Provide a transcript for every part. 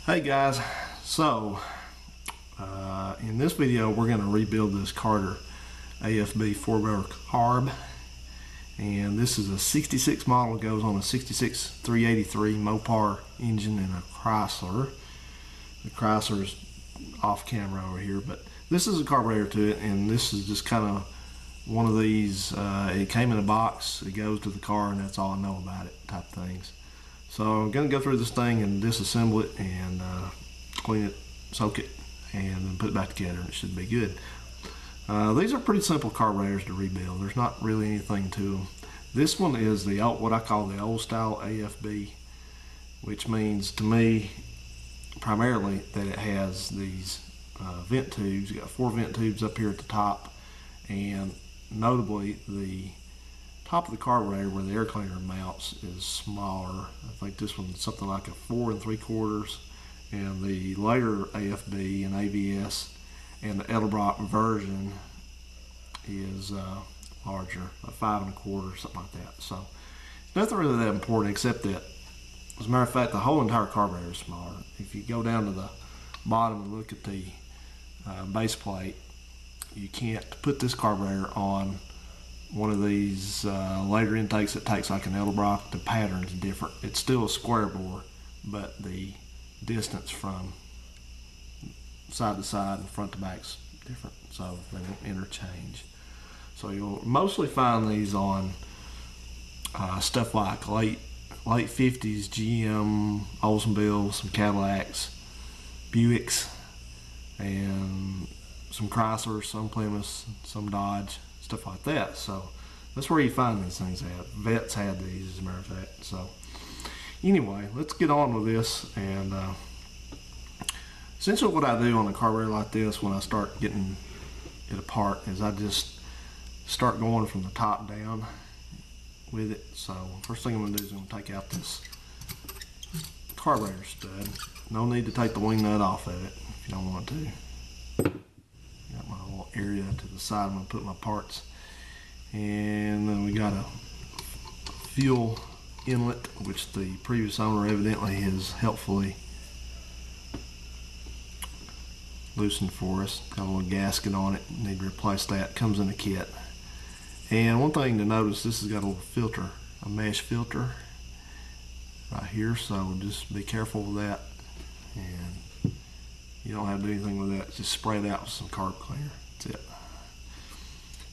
Hey guys, so in this video we're going to rebuild this Carter AFB 4-barrel carb, and this is a 66 model. It goes on a 66 383 Mopar engine and a Chrysler. The Chrysler's off camera over here, but this is a carburetor to it, and this is just kind of one of these, it came in a box, it goes to the car, and that's all I know about it type things. So I'm going to go through this thing and disassemble it and clean it, soak it, and then put it back together, and it should be good. These are pretty simple carburetors to rebuild. There's not really anything to them. This one is the old, what I call the old style AFB, which means to me primarily that it has these vent tubes. You got 4 vent tubes up here at the top, and notably the top of the carburetor where the air cleaner mounts is smaller. I think this one's something like a 4 3/4, and the later AFB and ABS and the Edelbrock version is larger, a 5 1/4, something like that. So nothing really that important, except that, as a matter of fact, the whole entire carburetor is smaller. If you go down to the bottom and look at the base plate, you can't put this carburetor on one of these later intakes that takes like an Edelbrock. The pattern's different. It's still a square bore, but the distance from side to side and front to back's different, so they won't interchange. So you'll mostly find these on stuff like late 50s GM, Oldsmobile, some Cadillacs, Buicks, and some Chryslers, some Plymouths, some Dodge, stuff like that. So that's where you find these things at. Vets had these, as a matter of fact. So anyway, let's get on with this. And essentially what I do on a carburetor like this when I start getting it apart is I just start going from the top down with it. So first thing I'm going to do is I'm going to take out this carburetor stud. No need to take the wing nut off of it if you don't want to. Got my little area to the side. I'm going to put my parts. And then we got a fuel inlet, which the previous owner evidently has helpfully loosened for us. Got a little gasket on it. Need to replace that. Comes in a kit. And one thing to notice, this has got a little filter, a mesh filter right here, so just be careful with that. And you don't have to do anything with that. Just spray it out with some carb cleaner. That's it.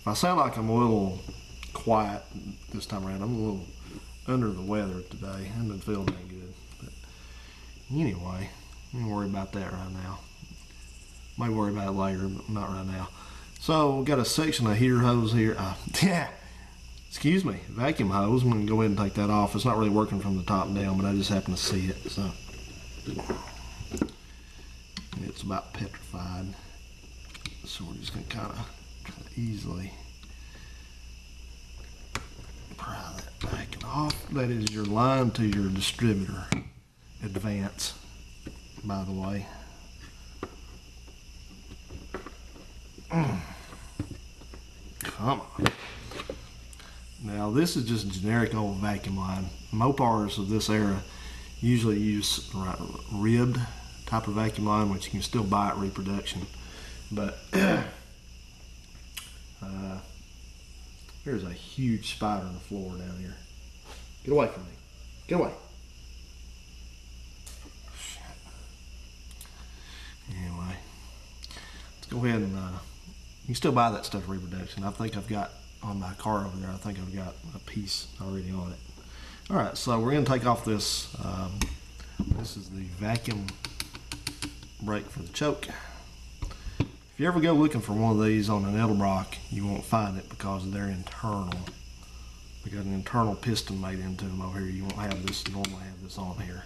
If I sound like I'm a little quiet this time around, I'm a little under the weather today. I haven't been feeling that good. But anyway, don't worry about that right now. Might worry about it later, but not right now. So we've got a section of heater hose here. Excuse me, vacuum hose. I'm going to go ahead and take that off. It's not really working from the top down, but I just happen to see it. So it's about petrified. So we're just going to kind of easily pry that back and off. That is your line to your distributor. Advance, by the way. Come on. Now this is just a generic old vacuum line. Mopars of this era usually use ribbed type of vacuum line, which you can still buy at reproduction. But there's a huge spider on the floor down here. Get away from me. Get away. Anyway, let's go ahead and you can still buy that stuff at reproduction. I think I've got on my car over there, I think I've got a piece already on it. Alright, so we're going to take off this. This is the vacuum brake for the choke. If you ever go looking for one of these on an Edelbrock, you won't find it because they're internal. We got an internal piston made into them over here. You won't have this, normally have this on here.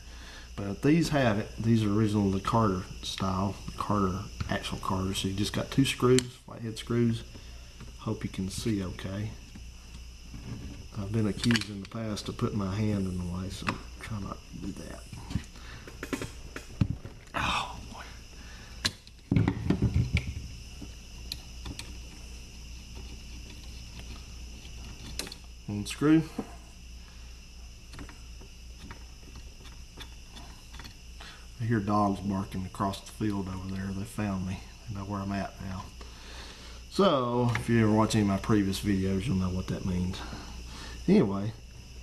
But these have it. These are original the Carter style, the Carter actual Carter. So you just got 2 screws, flathead screws. Hope you can see okay. I've been accused in the past of putting my hand in the way, so try not to do that. Oh boy. One screw. I hear dogs barking across the field over there. They found me. They know where I'm at now. So, if you ever watch any of my previous videos, you'll know what that means. Anyway,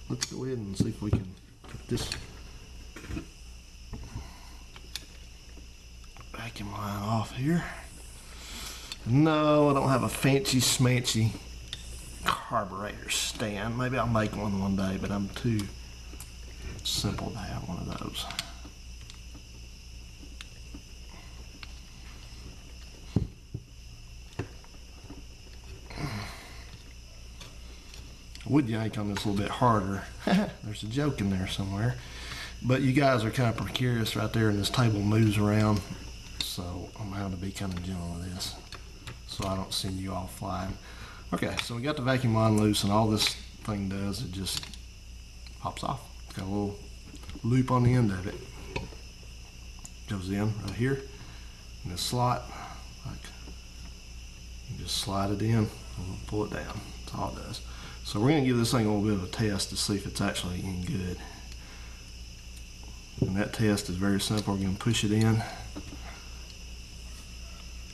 let's go ahead and see if we can get this vacuum line off here. No, I don't have a fancy smancy carburetor stand. Maybe I'll make one day, but I'm too simple to have one of those. Would yank on this a little bit harder. There's a joke in there somewhere. But you guys are kind of precarious right there, and this table moves around. So I'm going to have to be kind of gentle with this so I don't send you all flying. Okay, so we got the vacuum line loose, and all this thing does, it just pops off. It's got a little loop on the end of it. Goes in right here in this slot. Like, you just slide it in and pull it down. That's all it does. So we're going to give this thing a little bit of a test to see if it's actually any good. And that test is very simple. We're going to push it in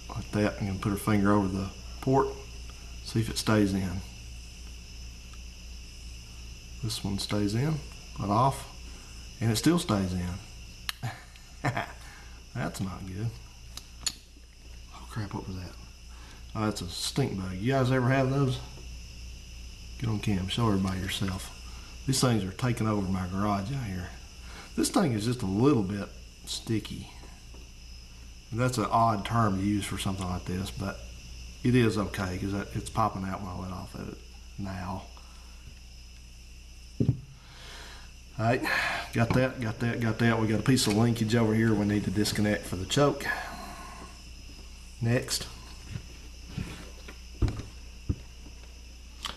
like that. I'm going to put our finger over the port, see if it stays in. This one stays in, put off, and it still stays in. That's not good. Oh crap, what was that? Oh, that's a stink bug. You guys ever have those? Get on cam, show everybody yourself. These things are taking over my garage out here. This thing is just a little bit sticky. That's an odd term to use for something like this, but it is okay because it's popping out when I let off of it now. All right, got that. We got a piece of linkage over here we need to disconnect for the choke. Next.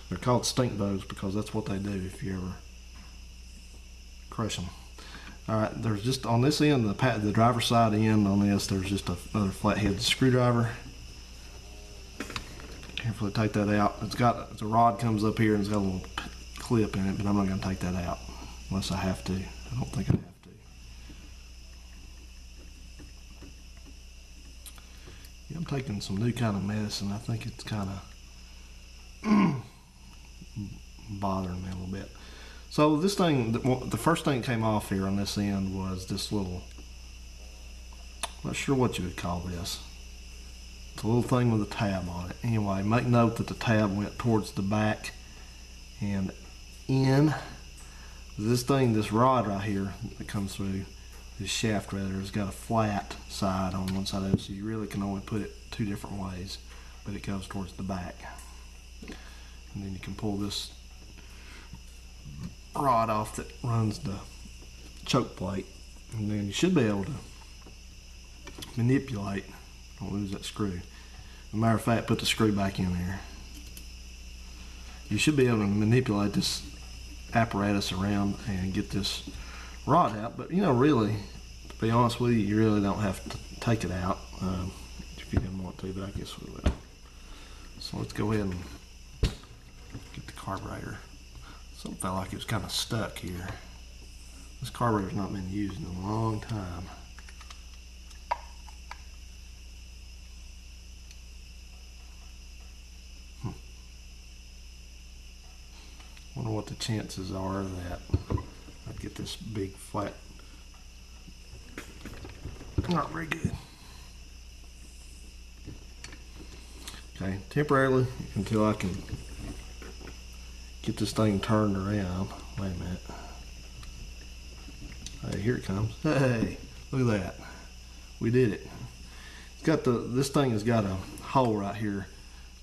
They're called stink bugs because that's what they do if you ever crush them. All right, there's just on this end, the driver's side end on this, there's just another flathead screwdriver. Carefully take that out. It's got the rod comes up here and it's got a little clip in it, but I'm not going to take that out unless I have to. I don't think I have to. Yeah, I'm taking some new kind of medicine. I think it's kind of bothering me a little bit. So this thing, the first thing that came off here on this end was this little, I'm not sure what you would call this. It's a little thing with a tab on it. Anyway, make note that the tab went towards the back and in. This thing, this rod right here that comes through, this shaft rather, has got a flat side on one side of it, so you really can only put it two different ways, but it goes towards the back. And then you can pull this rod off that runs the choke plate, and then you should be able to manipulate. Don't lose that screw. As a matter of fact, put the screw back in there. You should be able to manipulate this apparatus around and get this rod out, but you know, really, to be honest with you, you really don't have to take it out if you didn't want to, but I guess we will. So let's go ahead and get the carburetor. Something felt like it was kind of stuck here. This carburetor's not been used in a long time. Wonder what the chances are that I get this big flat. Not very good. Okay, temporarily until I can get this thing turned around. Wait a minute. Hey, here it comes. Hey, look at that. We did it. It's got this thing has got a hole right here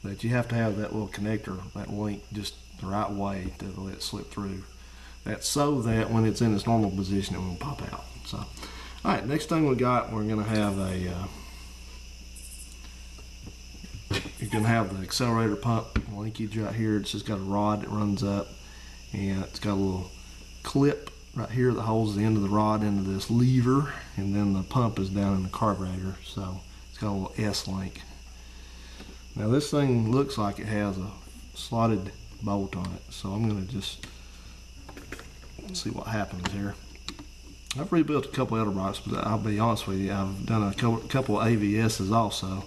that you have to have that little connector, that link, just the right way to let it slip through. That's so that when it's in its normal position, it won't pop out. So, all right, next thing we got, we're gonna have a, you're gonna have the accelerator pump linkage right here. It's just got a rod that runs up, and it's got a little clip right here that holds the end of the rod into this lever, and then the pump is down in the carburetor, so it's got a little S-link. Now this thing looks like it has a slotted bolt on it, so I'm going to just see what happens here. I've rebuilt a couple Edelbrocks, but I'll be honest with you, I've done a couple AVSs also.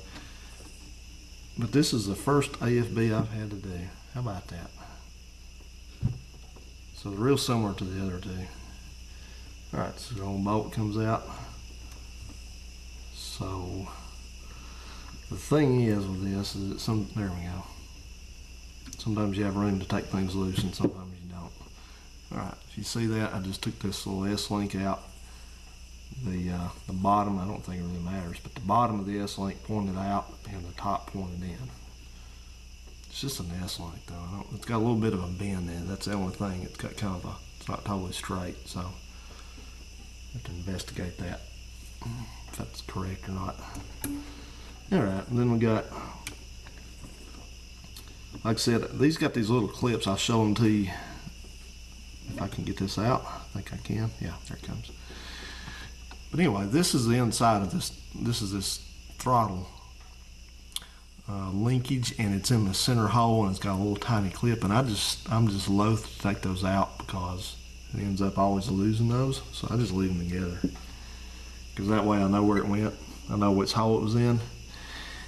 But this is the first AFB I've had to do. How about that? So they're real similar to the other two. Alright, so the old bolt comes out. So the thing is with this is that there we go. Sometimes you have room to take things loose and sometimes you don't. Alright, if you see that, I just took this little S-link out. The bottom, I don't think it really matters, but the bottom of the S-link pointed out and the top pointed in. It's just an S-link though. It's got a little bit of a bend in it. That's the only thing. It's got kind of a, it's not totally straight, so I have to investigate that, if that's correct or not. Alright, and then we got, like I said, these got these little clips. I'll show them to you if I can get this out. I think I can. Yeah, there it comes. But anyway, this is the inside of this. This is this throttle linkage, and it's in the center hole, and it's got a little tiny clip. And I'm just loath to take those out because it ends up always losing those. So I just leave them together because that way I know where it went. I know which hole it was in,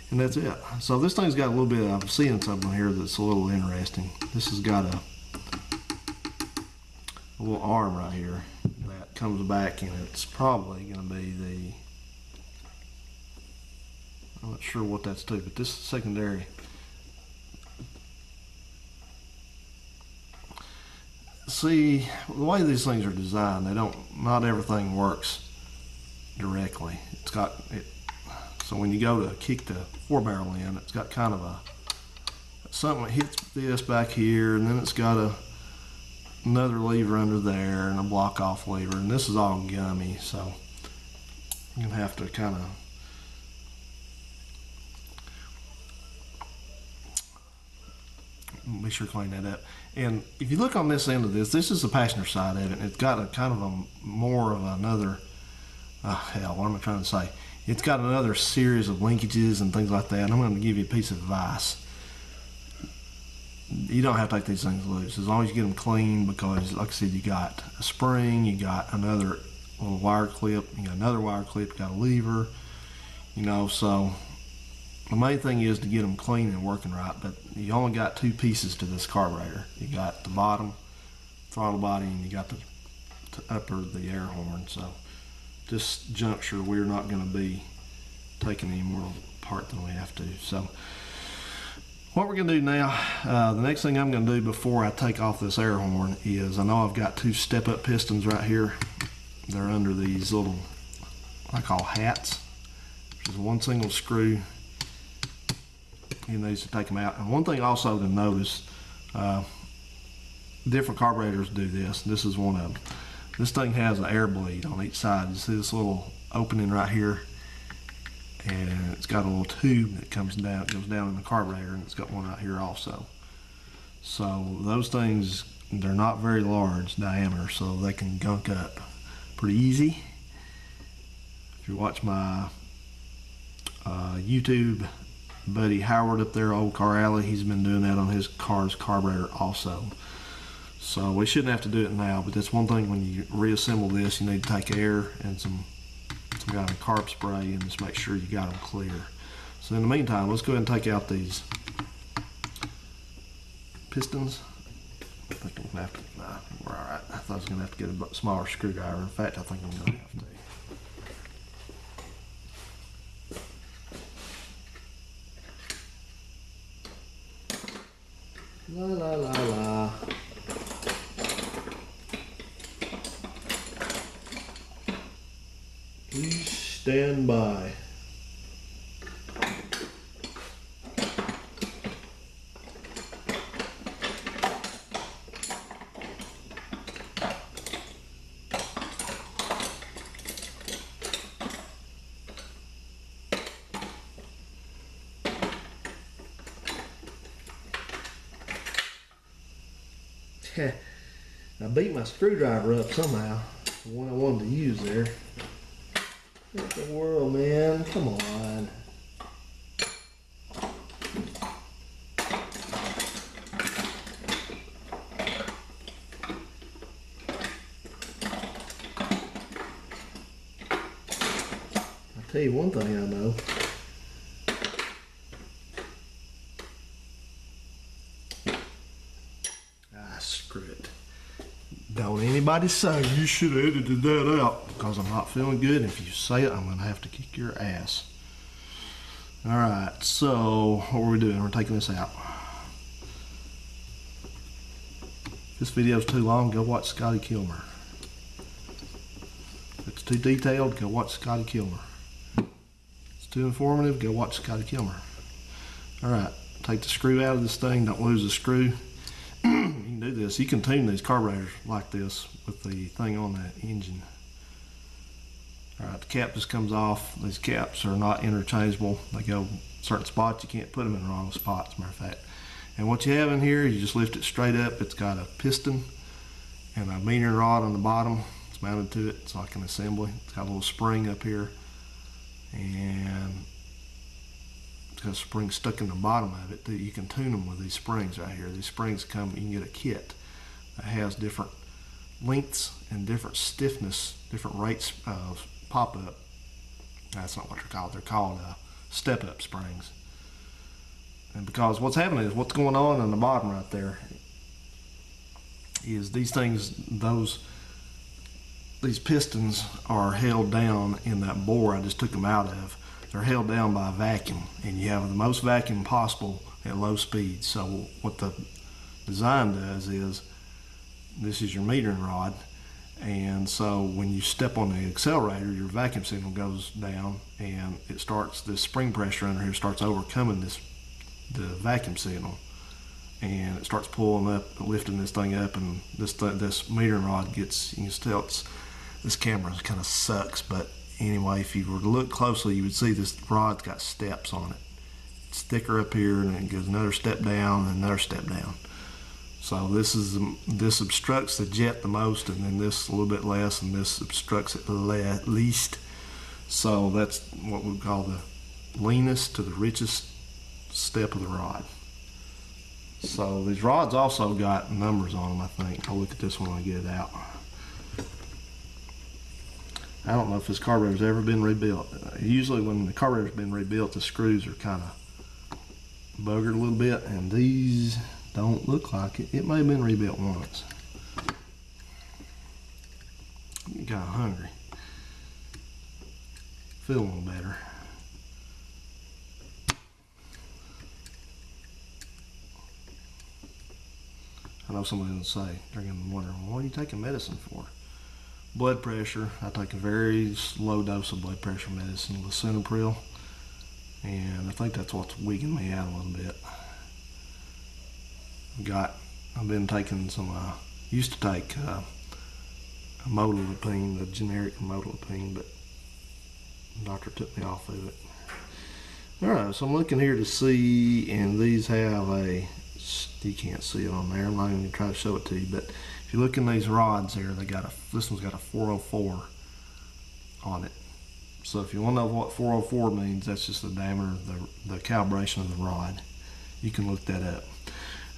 and that's it. So this thing's got a little bit. I'm seeing something here that's a little interesting. This has got a little arm right here that comes back, and it's probably going to be the, I'm not sure what that's to, but this is secondary. See, the way these things are designed, not everything works directly. It's got it, so when you go to kick the 4-barrel in, it's got kind of something that hits this back here, and then it's got another lever under there and a block off lever, and this is all gummy, so you're gonna have to kind of be sure to clean that up. And if you look on this end of this is the passenger side of it, and it's got a kind of a more of another hell, what am I trying to say? It's got another series of linkages and things like that. I'm going to give you a piece of advice. You don't have to take these things loose as long as you get them clean, because like I said, you got a spring, you got another little wire clip, you got another wire clip, you got a lever, you know. So the main thing is to get them clean and working right. But you only got two pieces to this carburetor. You got the bottom throttle body, and you got the upper, the air horn. So this juncture, we're not going to be taking any more apart than we have to. So what we're going to do now, the next thing I'm going to do before I take off this air horn is, I know I've got two step-up pistons right here. They're under these little, I call hats. There's one single screw. You need to take them out. And one thing also to notice, different carburetors do this. This is one of them. This thing has an air bleed on each side. You see this little opening right here? And it's got a little tube that comes down, goes down in the carburetor, and it's got one out here also. So those things, they're not very large diameter, so they can gunk up pretty easy. If you watch my YouTube buddy Howard up there, Old Car Alley, he's been doing that on his car's carburetor also. So we shouldn't have to do it now, but that's one thing when you reassemble this, you need to take air and some kind of carb spray and just make sure you got them clear. So in the meantime, let's go ahead and take out these pistons. I think I'm gonna have to, nah, we're all right. I thought I was gonna have to get a smaller screwdriver. In fact, I think I'm gonna have to. La la la la. Please stand by. I beat my screwdriver up somehow, the one I wanted to use there. What the world, man? Come on. Tell you one thing I know. Screw it. Don't anybody say you should have edited that out, because I'm not feeling good. If you say it, I'm going to have to kick your ass. Alright, so what are we doing? We're taking this out. If this video's too long, go watch Scotty Kilmer. If it's too detailed, go watch Scotty Kilmer. If it's too informative, go watch Scotty Kilmer. Alright, take the screw out of this thing. Don't lose the screw. You can do this. You can tune these carburetors like this with the thing on that engine. Alright, the cap just comes off. These caps are not interchangeable. They go certain spots. You can't put them in the wrong spots, matter of fact. And what you have in here, you just lift it straight up. It's got a piston and a metering rod on the bottom. It's mounted to it. It's like an assembly. It's got a little spring up here, and it's got a spring stuck in the bottom of it. You can tune them with these springs right here. These springs come, you can get a kit that has different lengths and different stiffness, different rates of pop-up. That's not what they're called. They're called step-up springs. And because what's happening is, what's going on the bottom right there is these things, these pistons are held down in that bore I just took them out of. They're held down by a vacuum, and you have the most vacuum possible at low speed. So what the design does is, this is your metering rod, and so when you step on the accelerator, your vacuum signal goes down, and it starts, this spring pressure under here starts overcoming the vacuum signal, and it starts pulling up, lifting this thing up, and this metering rod gets, you can tell this camera kind of sucks, but anyway, if you were to look closely, you would see this rod's got steps on it. It's thicker up here, and it goes another step down and another step down. So this obstructs the jet the most, and then this a little bit less, and this obstructs it least. So that's what we call the leanest to the richest step of the rod. So these rods also got numbers on them, I think. I'll look at this one when I get it out. I don't know if this carburetor's ever been rebuilt. Usually when the carburetor's been rebuilt, the screws are kind of buggered a little bit, and these don't look like it. It may have been rebuilt once. I'm kind of hungry. Feel a little better. I know somebody will say, they're going to wonder, what are you taking medicine for? Blood pressure. I take a very low dose of blood pressure medicine, lisinopril, and I think that's what's wigging me out a little bit. I've been taking some, used to take amlodipine, the generic amlodipine, but the doctor took me off of it. Alright, so I'm looking here to see, and these have a, you can't see it on there, I'm not even going to try to show it to you, but if you look in these rods here, this one's got a 404 on it. So if you want to know what 404 means, that's just the diameter of the calibration of the rod. You can look that up.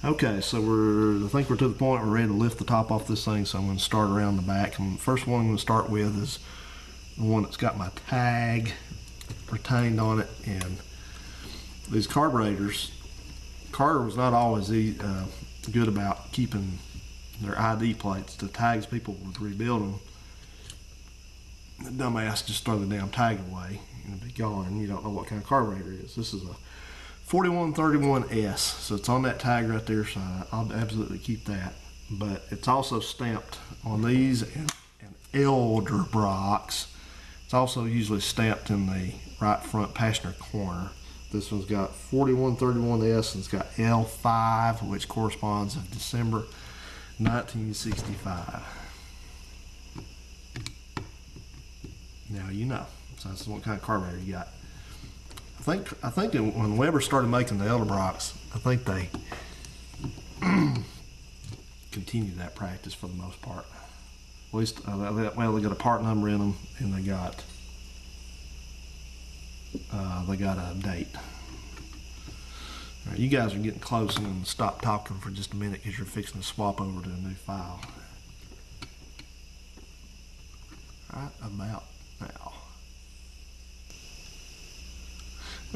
Okay, so I think we're to the point we're ready to lift the top off this thing, so I'm going to start around the back. And the first one I'm going to start with is the one that's got my tag retained on it. And these carburetors, Carter was not always good about keeping their ID plates. The tags, people would rebuild them. The dumbass just throw the damn tag away and it'd be gone, and you don't know what kind of carburetor it is. This is a 4131S, so it's on that tag right there, so I'll absolutely keep that. But it's also stamped on these and elder blocks. It's also usually stamped in the right front passenger corner. This one's got 4131S, and it's got L5, which corresponds to December 1965. Now you know. So that's what kind of carburetor you got. I think when Weber started making the Elderbrox, I think they continued that practice for the most part. At least, well, they got a part number in them, and they got a date. All right, you guys are getting close, and I'm going to stop talking for just a minute because you're fixing to swap over to a new file. Right about now.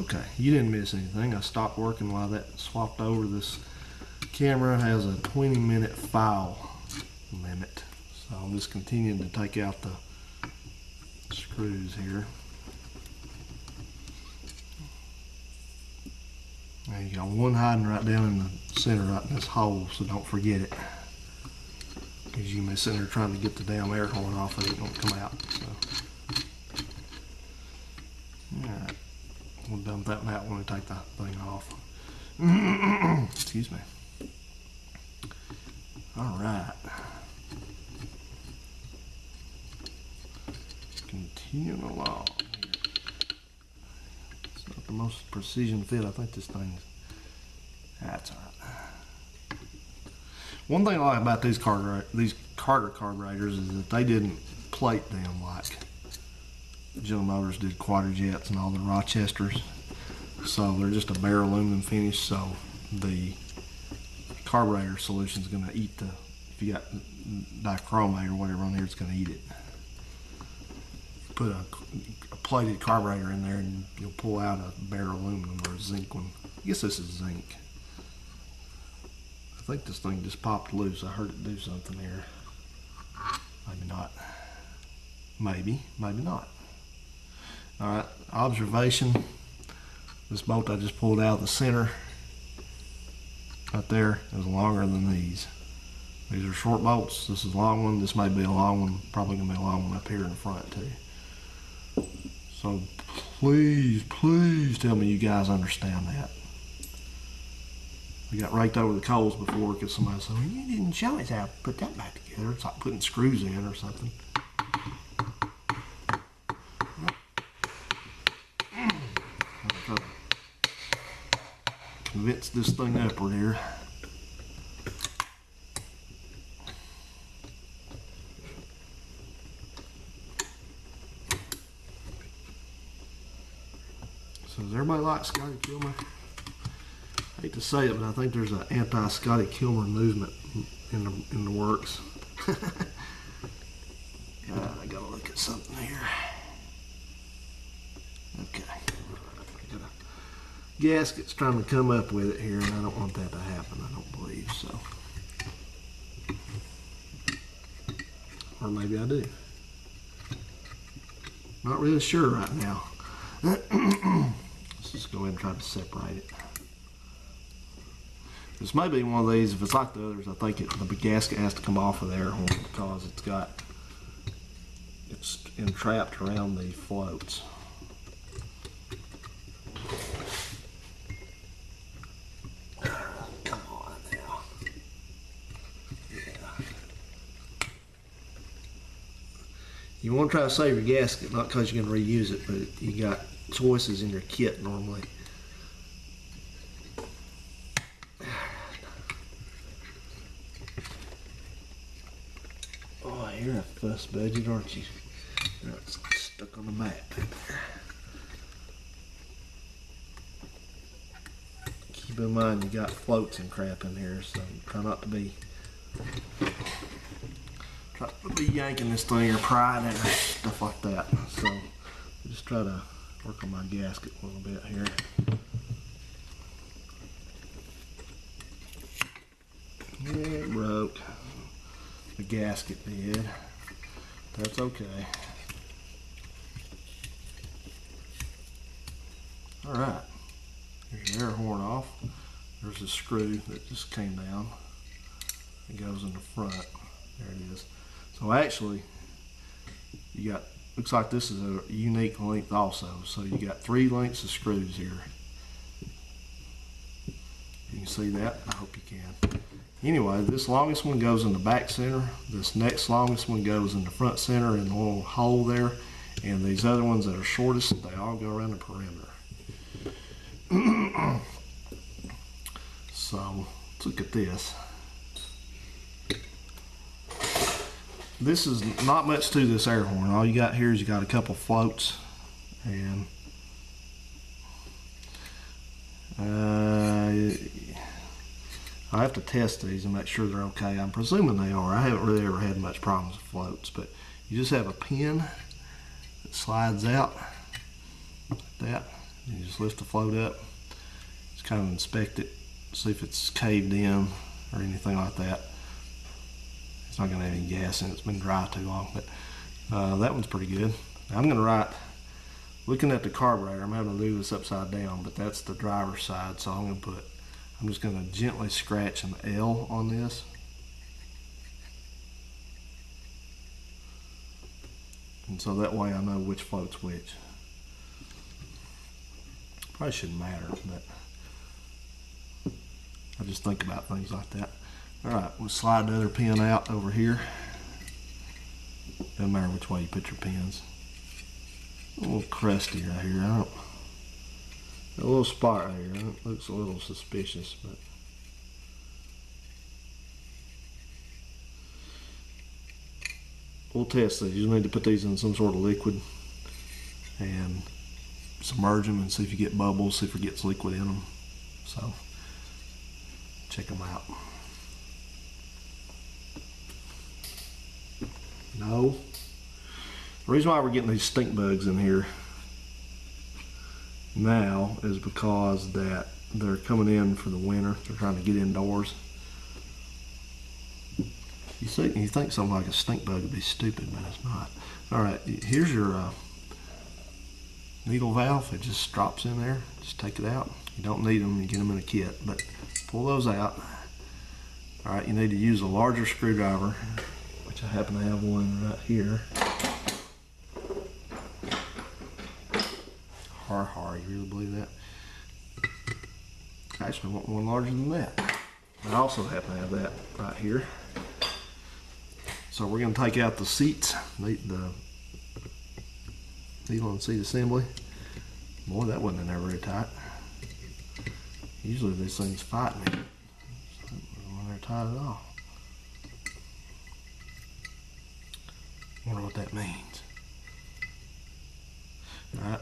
Okay, you didn't miss anything. I stopped working while that swapped over. This camera has a 20-minute file limit. So I'm just continuing to take out the screws here. Now you got one hiding right down in the center, right in this hole, so don't forget it. Because you may sit there trying to get the damn air horn off and it won't come out. So. Alright, we'll dump that out when we take the thing off. Excuse me. Alright. Continuing along here. It's not the most precision fit. I think this thing's... That's alright. One thing I like about these Carter carburetors is that they didn't plate them like General Motors did Quadrajets and all the Rochesters. So they're just a bare aluminum finish, so the carburetor solution is going to eat the, if you got dichromate or whatever on there, it's going to eat it. Put a plated carburetor in there and you'll pull out a bare aluminum or a zinc one. I guess this is zinc. I think this thing just popped loose. I heard it do something here. Maybe not. Maybe not. Alright, observation. This bolt I just pulled out of the center right there is longer than these. These are short bolts. This is a long one. This may be a long one. Probably going to be a long one up here in the front too. So please tell me you guys understand that. We got raked over the coals before because somebody said, well, you didn't show us how to put that back together. It's like putting screws in or something. Convince this thing upward here. So does everybody like Scotty Kilmer? I hate to say it, but I think there's an anti-Scotty Kilmer movement in the works. I gotta look at something here. Okay. I got a gasket's trying to come up with it here, and I don't want that to happen, I don't believe so. Or maybe I do. Not really sure right now. Let's just go ahead and try to separate it. This may be one of these. If it's like the others, I think the gasket has to come off of the air horn because it's entrapped around the floats. Come on now. Yeah. You want to try to save your gasket, not because you're going to reuse it, but you got choices in your kit normally. You're a fuss budget, aren't you? You're stuck on the mat back there. Keep in mind you got floats and crap in here, so try not to be yanking this thing or prying it or stuff like that. So just try to work on my gasket a little bit here. Yeah, it broke. The gasket did. That's okay. Alright. Here's your air horn off. There's a screw that just came down. It goes in the front. There it is. So actually, you got, looks like this is a unique length also. So you got 3 lengths of screws here. You can see that? I hope you can. Anyway, this longest one goes in the back center. This next longest one goes in the front center in the little hole there. And these other ones that are shortest, they all go around the perimeter. So, let's look at this. This is not much to this air horn. All you got here is you got a couple floats. And I have to test these and make sure they're okay. I'm presuming they are. I haven't really ever had much problems with floats, but you just have a pin that slides out like that. You just lift the float up, just kind of inspect it, see if it's caved in or anything like that. It's not going to have any gas in it, it's been dry too long, but that one's pretty good. Now I'm going to write, looking at the carburetor, I'm having to do this upside down, but that's the driver's side, so I'm just going to gently scratch an L on this. And so that way I know which float's which. Probably shouldn't matter, but I just think about things like that. Alright, we'll slide the other pin out over here. Doesn't matter which way you put your pins. A little crusty right here. A little spot right here. It looks a little suspicious, but we'll test these. You need to put these in some sort of liquid and submerge them and see if you get bubbles, see if it gets liquid in them. So check them out. No. The reason why we're getting these stink bugs in here now is because that they're coming in for the winter. They're trying to get indoors. You think something like a stink bug would be stupid, but it's not. Alright, here's your needle valve. It just drops in there. Just take it out. You don't need them, you get them in a kit, but pull those out. Alright, you need to use a larger screwdriver, which I happen to have one right here. You really believe that? I actually want one larger than that. I also happen to have that right here. So we're going to take out the seats, the needle and seat assembly. Boy, that wasn't in there very tight. Usually these things fight me when they're tight at all. Wonder what that means. Alright,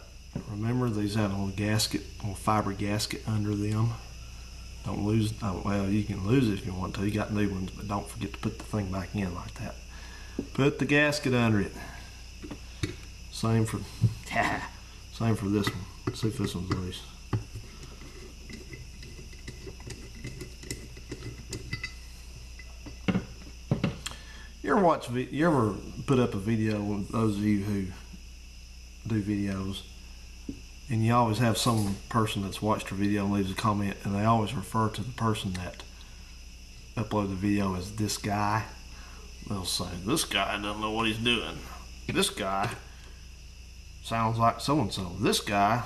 remember these have a little gasket, a little fiber gasket under them. Don't lose, well, you can lose it if you want to. You got new ones, but don't forget to put the thing back in like that. Put the gasket under it. Same for this one. Let's see if this one's loose. You ever put up a video with those of you who do videos, and you always have some person that's watched your video and leaves a comment, and they always refer to the person that uploaded the video as this guy. They'll say, this guy doesn't know what he's doing. This guy sounds like so-and-so. This guy,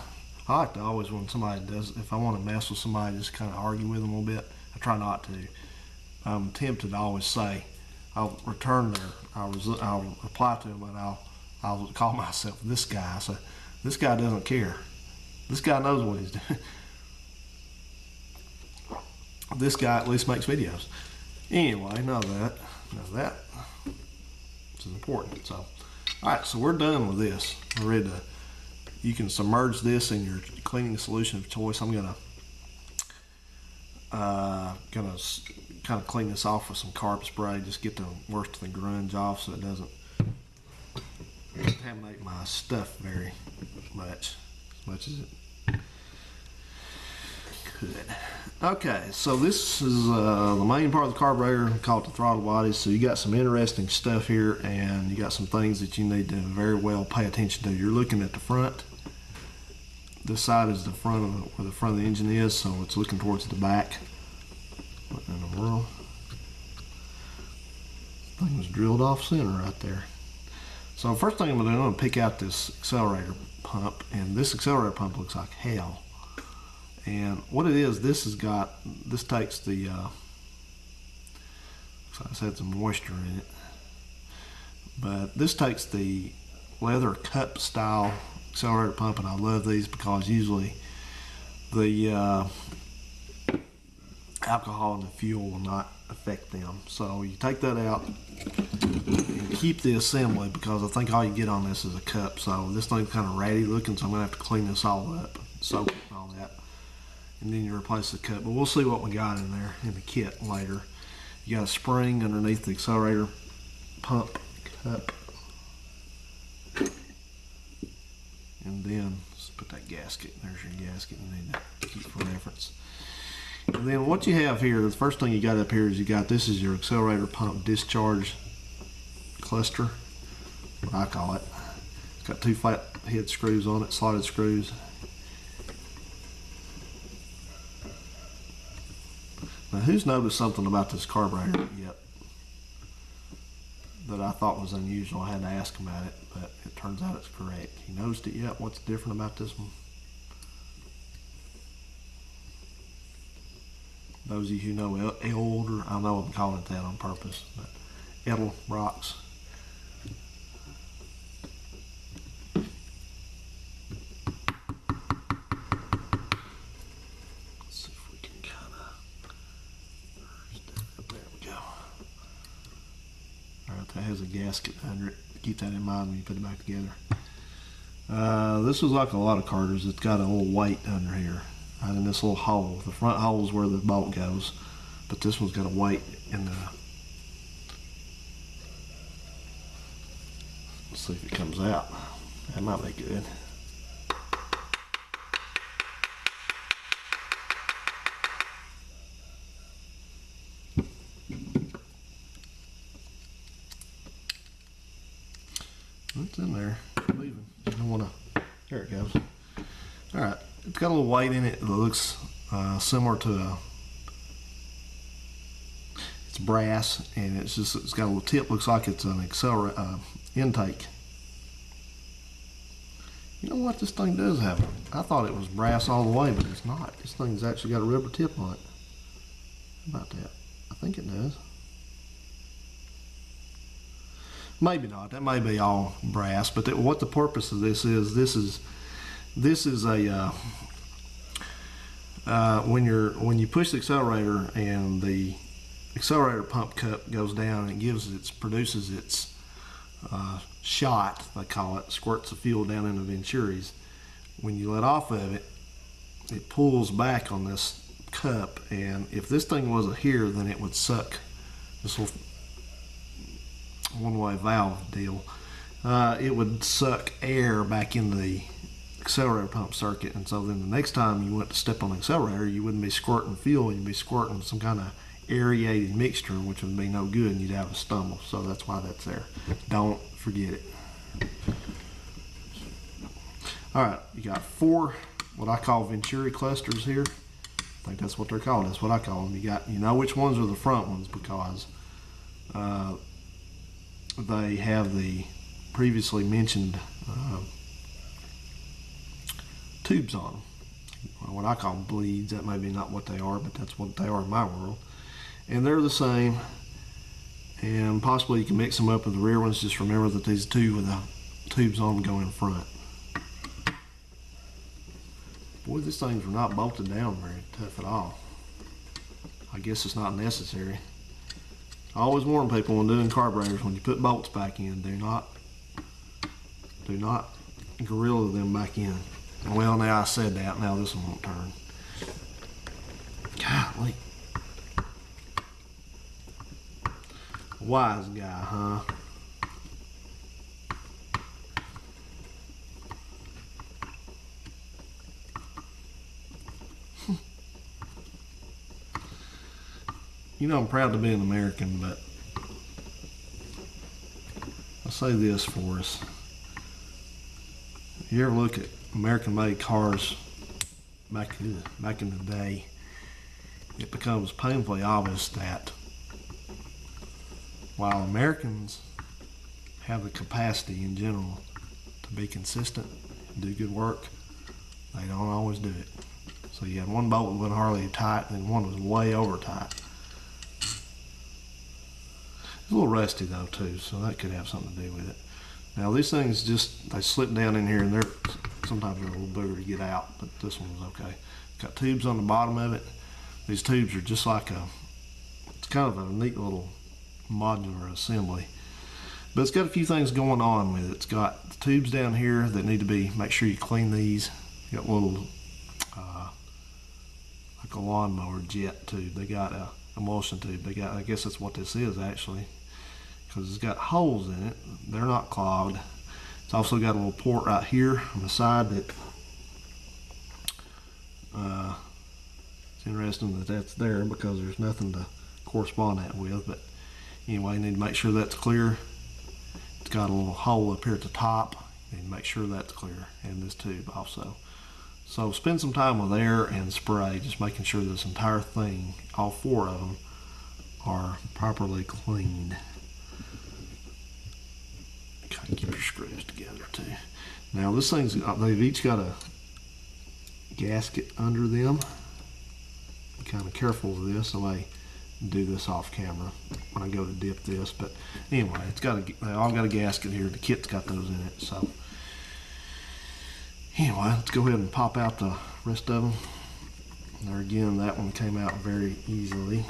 I like to always, when somebody does, if I want to mess with somebody, just kind of argue with them a little bit. I try not to. I'm tempted to always say, I'll reply to them, and I'll call myself this guy. So this guy doesn't care. This guy knows what he's doing. This guy at least makes videos. Anyway, know that this is important. So, all right, so we're done with this. We're ready to. You can submerge this in your cleaning solution of choice. I'm gonna kind of clean this off with some carb spray. Just get the worst of the grunge off so it doesn't contaminate my stuff very much, as much as it could. Okay, so this is the main part of the carburetor, called the throttle body. So you got some interesting stuff here, and you got some things that you need to very well pay attention to. You're looking at the front. This side is the front of where the front of the engine is, so it's looking towards the back. What in the world? This thing was drilled off center right there. So first thing I'm going to do, I'm going to pick out this accelerator pump, and this accelerator pump looks like hell. And what it is, this takes the, looks like it's had some moisture in it, but this takes the leather cup style accelerator pump, and I love these because usually the alcohol in the fuel will not affect them. So you take that out and keep the assembly, because I think all you get on this is a cup. So this thing's kind of ratty looking, so I'm gonna have to clean this all up, soak it and all that, and then you replace the cup. But we'll see what we got in there in the kit later. You got a spring underneath the accelerator pump cup, and then Just put that gasket. There's your gasket you need to keep for reference. And then what you have here, the first thing you got up here is this is your accelerator pump discharge cluster, what I call it. It's got 2 flat head screws on it, slotted screws. Now who's noticed something about this carburetor yet that I thought was unusual? I had to ask him about it, but it turns out it's correct. You noticed it yet? What's different about this one? Those of you who know older, I know I'm calling it that on purpose, but Edel rocks. Let's see if we can kind of, there we go. All right, that has a gasket under it. Keep that in mind when you put it back together. This is like a lot of Carters. It's got a little weight under here. Right in this little hole. The front hole is where the bolt goes, but this one's got a weight in the. Let's see if it comes out. That might be good. It's in there. Leaving. You don't want to. There it goes. All right. It's got a little weight in it that looks similar to it's brass, and it's got a little tip. Looks like it's an intake. You know what? This thing does have. I thought it was brass all the way, but it's not. This thing's actually got a rubber tip on it. How about that? I think it does. Maybe not. That may be all brass, but what the purpose of this is a when you push the accelerator and the accelerator pump cup goes down and produces its shot, they call it, squirts of fuel down into Venturis. When you let off of it, it pulls back on this cup, and if this thing wasn't here, then it would suck this little one-way valve deal. It would suck air back into the accelerator pump circuit, and so then the next time you went to step on the accelerator, you wouldn't be squirting fuel, you'd be squirting some kind of aerated mixture, which would be no good, and you'd have a stumble. So that's why that's there. Don't forget it. All right, you got 4 what I call Venturi clusters here. I think that's what they're called. That's what I call them. You know which ones are the front ones because they have the previously mentioned tubes on them. What I call them bleeds. That may be not what they are, but that's what they are in my world. And they're the same. And possibly you can mix them up with the rear ones. Just remember that these 2 with the tubes on them go in front. Boy, these things are not bolted down very tough at all. I guess it's not necessary. I always warn people when doing carburetors, when you put bolts back in, do not gorilla them back in. Well, now I said that, now this one won't turn. Golly. Wise guy, huh? You know, I'm proud to be an American, but I'll say this for us. If you ever look at American-made cars back in the day, it becomes painfully obvious that while Americans have the capacity in general to be consistent and do good work, they don't always do it. So you had one bolt that wasn't hardly tight, and one was way over tight. It's a little rusty though too, so that could have something to do with it. Now these things they slip down in here, and sometimes they're a little booger to get out, but this one was okay. Got tubes on the bottom of it. These tubes are just like it's kind of a neat little modular assembly. But it's got a few things going on with it. It's got the tubes down here that need to make sure you clean these. You got a little, like a lawnmower jet tube. They got a emulsion tube. I guess that's what this is actually, because it's got holes in it. They're not clogged. It's also got a little port right here on the side that It's interesting that that's there because there's nothing to correspond that with, but anyway, you need to make sure that's clear. It's got a little hole up here at the top. You need to make sure that's clear, and this tube also. So spend some time with air and spray, just making sure this entire thing, all 4 of them, are properly cleaned. Kind of keep your screws together too. Now this thing's, they've each got a gasket under them. Be kind of careful with this. I may do this off camera when I go to dip this, but anyway, they all got a gasket here. The kit's got those in it. So anyway, let's go ahead and pop out the rest of them. There again, that one came out very easily.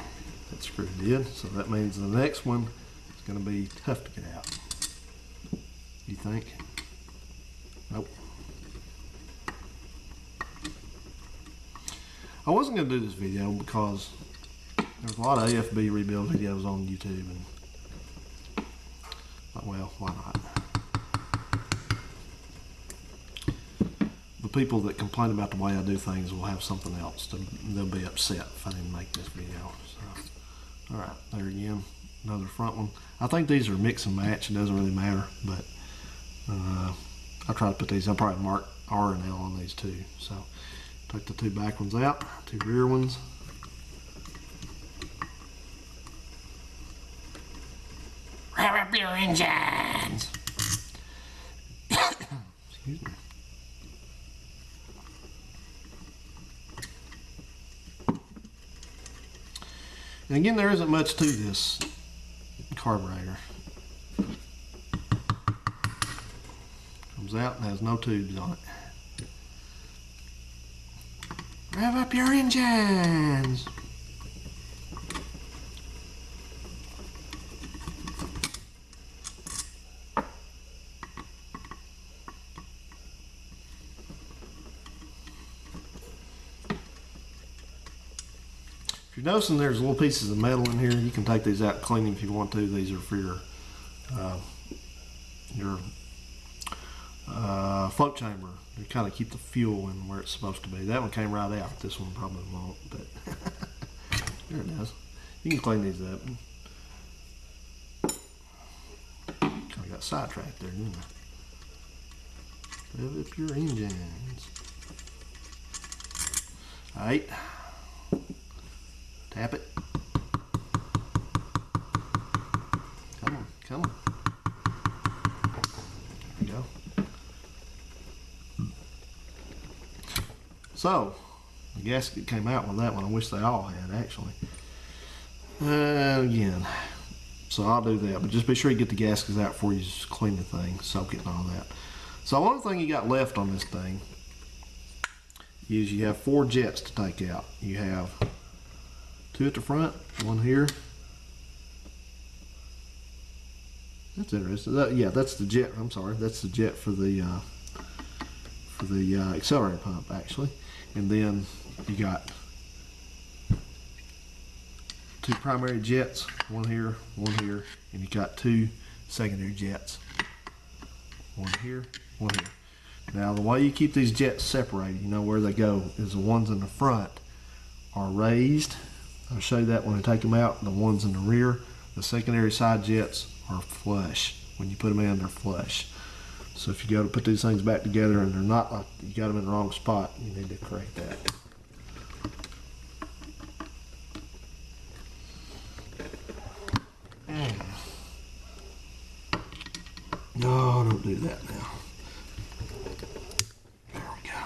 That screw did. So that means the next one is going to be tough to get out. You think? Nope. I wasn't going to do this video because there's a lot of AFB rebuild videos on YouTube, and well, why not? The people that complain about the way I do things will have something else. They'll be upset if I didn't make this video. So, all right, there again, another front one. I think these are mix and match. It doesn't really matter, but I try to put these. I'll probably mark R and L on these too. So take the 2 back ones out, 2 rear ones. Rev up your engines! Excuse me. And again, there isn't much to this carburetor. Comes out and has no tubes on it. Rev up your engines! If you're noticing there's little pieces of metal in here, you can take these out and clean them if you want to. These are for your float chamber. They kind of keep the fuel in where it's supposed to be. That one came right out. This one probably won't, but there it is. You can clean these up. Kind of got sidetracked there, didn't I? Rev up your engines. All right. Tap it. Come on, come on. There you go. So, the gasket came out with that one. I wish they all had, actually. Again, so I'll do that, but just be sure you get the gaskets out before you just clean the thing, soak it and all that. So one thing you got left on this thing is you have 4 jets to take out. You have 2 at the front, 1 here. That's interesting. Yeah, that's the jet. I'm sorry, that's the jet for the accelerator pump, actually. And then you got 2 primary jets, 1 here, 1 here, and you got 2 secondary jets, 1 here, 1 here. Now the way you keep these jets separated, you know where they go, is the ones in the front are raised. I'll show you that when I take them out. The ones in the rear, the secondary side jets, are flush. When you put them in, they're flush. So if you go to put these things back together and they're not, like you got them in the wrong spot, you need to correct that. No, don't do that now. There we go.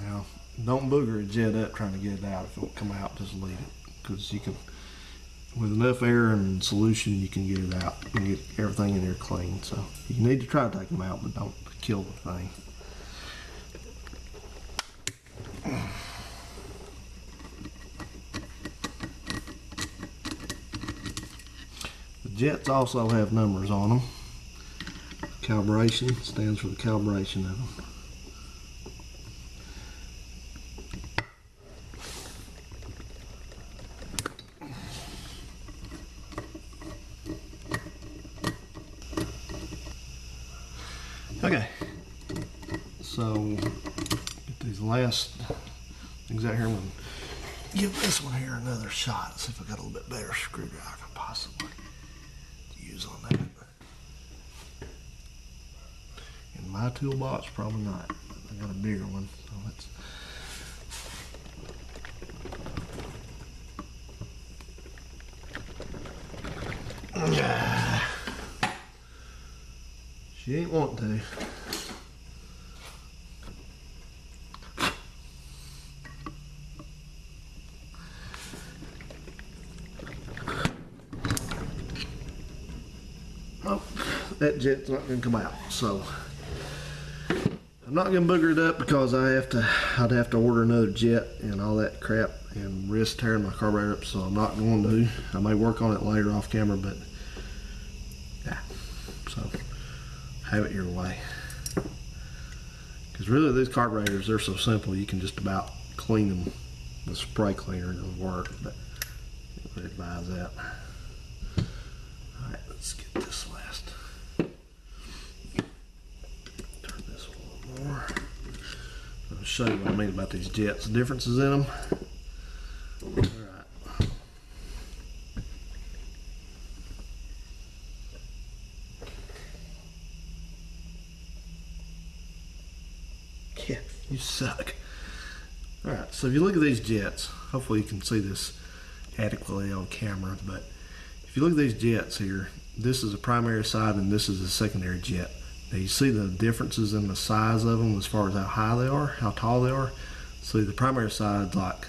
Now, don't booger a jet up trying to get it out. If it won't come out, just leave it. Because you can, with enough air and solution, you can get it out and get everything in there clean. So you need to try to take them out, but don't kill the thing. The jets also have numbers on them. Calibration stands for the calibration of them. Okay, so get these last things out here. I'm going to give this one here another shot. See if I got a little bit better screwdriver I can possibly use on that. In my toolbox, probably not. I got a bigger one, so let's. She ain't wanting to. Oh, that jet's not going to come out, so I'm not going to booger it up because I'd have to order another jet and all that crap and risk tearing my carburetor up, so I'm not going to. I may work on it later off camera, but yeah, so have it your way. Because really these carburetors, they're so simple, you can just about clean them with spray cleaner and it'll work, but I would advise that. Alright, let's get this last. Turn this one a little more. I'll show you what I mean about these jets, the differences in them. Alright. Yeah, you suck. Alright, so if you look at these jets, hopefully you can see this adequately on camera, but if you look at these jets here, this is a primary side and this is a secondary jet. Now you see the differences in the size of them as far as how high they are, how tall they are. See, the primary side's like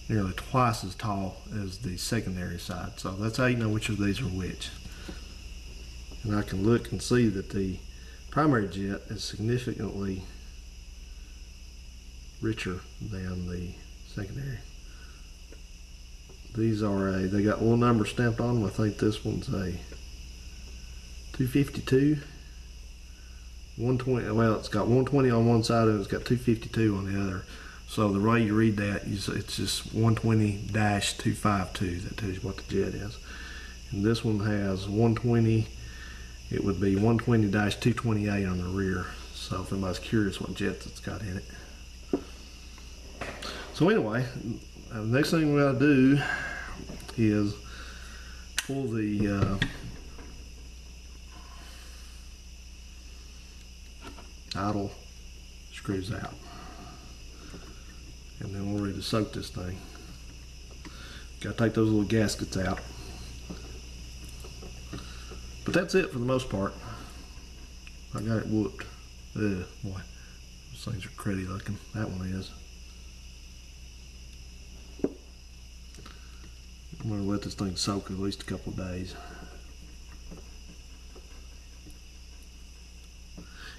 nearly twice as tall as the secondary side, so that's how you know which of these are which. And I can look and see that the primary jet is significantly richer than the secondary. These are they got a little number stamped on them. I think this one's a 252, 120. Well, it's got 120 on one side and it's got 252 on the other. So the way you read that, it's just 120-252. That tells you what the jet is. And this one has 120. It would be 120-228 on the rear. So if anybody's curious what jet it's got in it. So anyway, the next thing we gotta do is pull the idle screws out. And then we're ready to soak this thing. Gotta take those little gaskets out. But that's it for the most part. I got it whooped. Ugh, boy, those things are cruddy looking. That one is. I'm gonna let this thing soak at least a couple of days.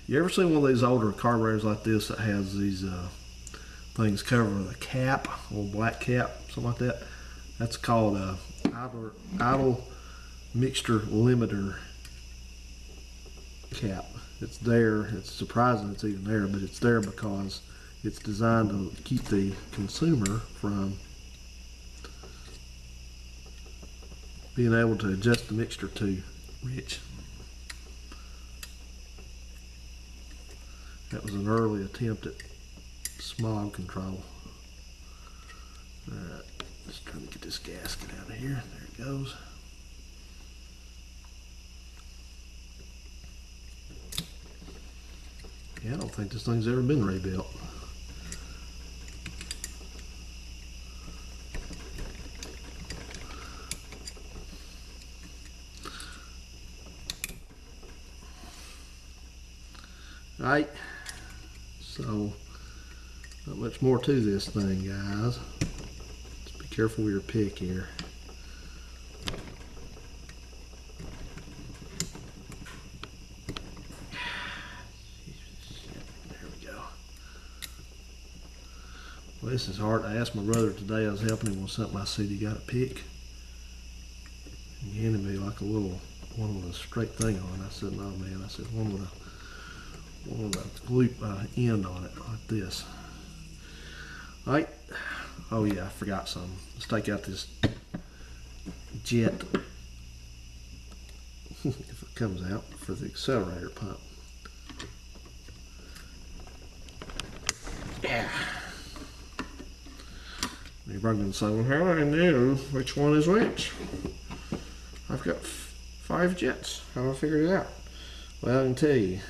You ever seen one of these older carburetors like this that has these things covered with a cap, a little black cap, something like that? That's called a idle mixture limiter cap. It's there. It's surprising it's even there, but it's there because it's designed to keep the consumer from being able to adjust the mixture too rich. That was an early attempt at smog control. Alright, just trying to get this gasket out of here. There it goes. Yeah, I don't think this thing's ever been rebuilt. Right, so not much more to this thing, guys. Just be careful with your pick here. There we go. Well, this is hard. I asked my brother today, I was helping him with something. I said, you got a pick? And he handed me like a little one with a straight thing on it. I said, no man. I said, one with a loop end on it like this. Right. Oh yeah, I forgot something. Let's take out this jet if it comes out for the accelerator pump. Yeah. You're probably going to say, well, how do I know which one is which? I've got 5 jets. How do I figure it out? Well, I can tell you.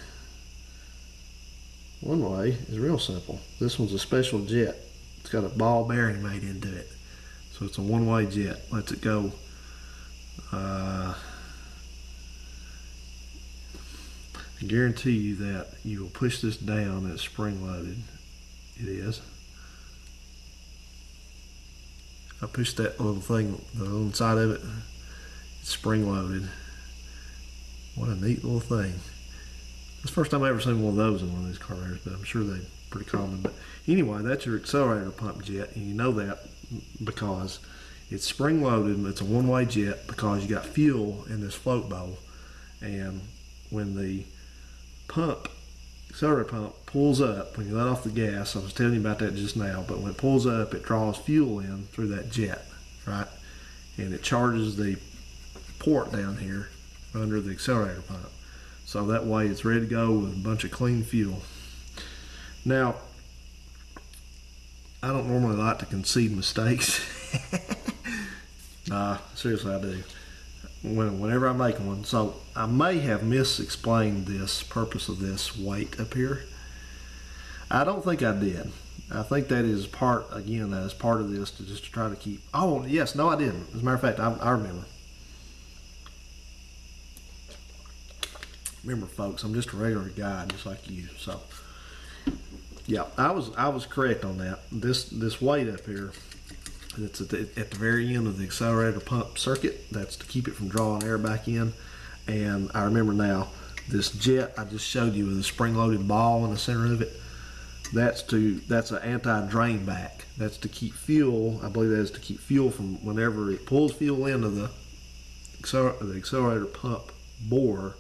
One way is real simple. This one's a special jet. It's got a ball bearing made into it. So it's a one-way jet. Lets it go. I guarantee you that you will push this down and it's spring loaded. It is. I pushed that little thing, the little side of it, it's spring loaded. What a neat little thing. It's the first time I've ever seen one of those in one of these Carburetors, but I'm sure they're pretty common. But anyway, that's your accelerator pump jet, and you know that because it's spring loaded and it's a one-way jet because you got fuel in this float bowl. And when the accelerator pump pulls up, when you let off the gas, I was telling you about that just now, but when it pulls up, it draws fuel in through that jet, right? And it charges the port down here under the accelerator pump. So that way it's ready to go with a bunch of clean fuel. Now, I don't normally like to concede mistakes. Nah, seriously I do. Whenever I make one. So I may have misexplained this purpose of this weight up here. I don't think I did. I think that is part, again, that is part of this to just try to keep, oh yes, no I didn't. As a matter of fact, I remember. Remember folks, I'm just a regular guy just like you. So yeah, I was correct on that. This weight up here, it's at the very end of the accelerator pump circuit. That's to keep it from drawing air back in. And I remember now, this jet I just showed you with a spring-loaded ball in the center of it, that's an anti-drain back. That's to keep fuel, I believe that is to keep fuel from whenever it pulls fuel into the accelerator pump bore,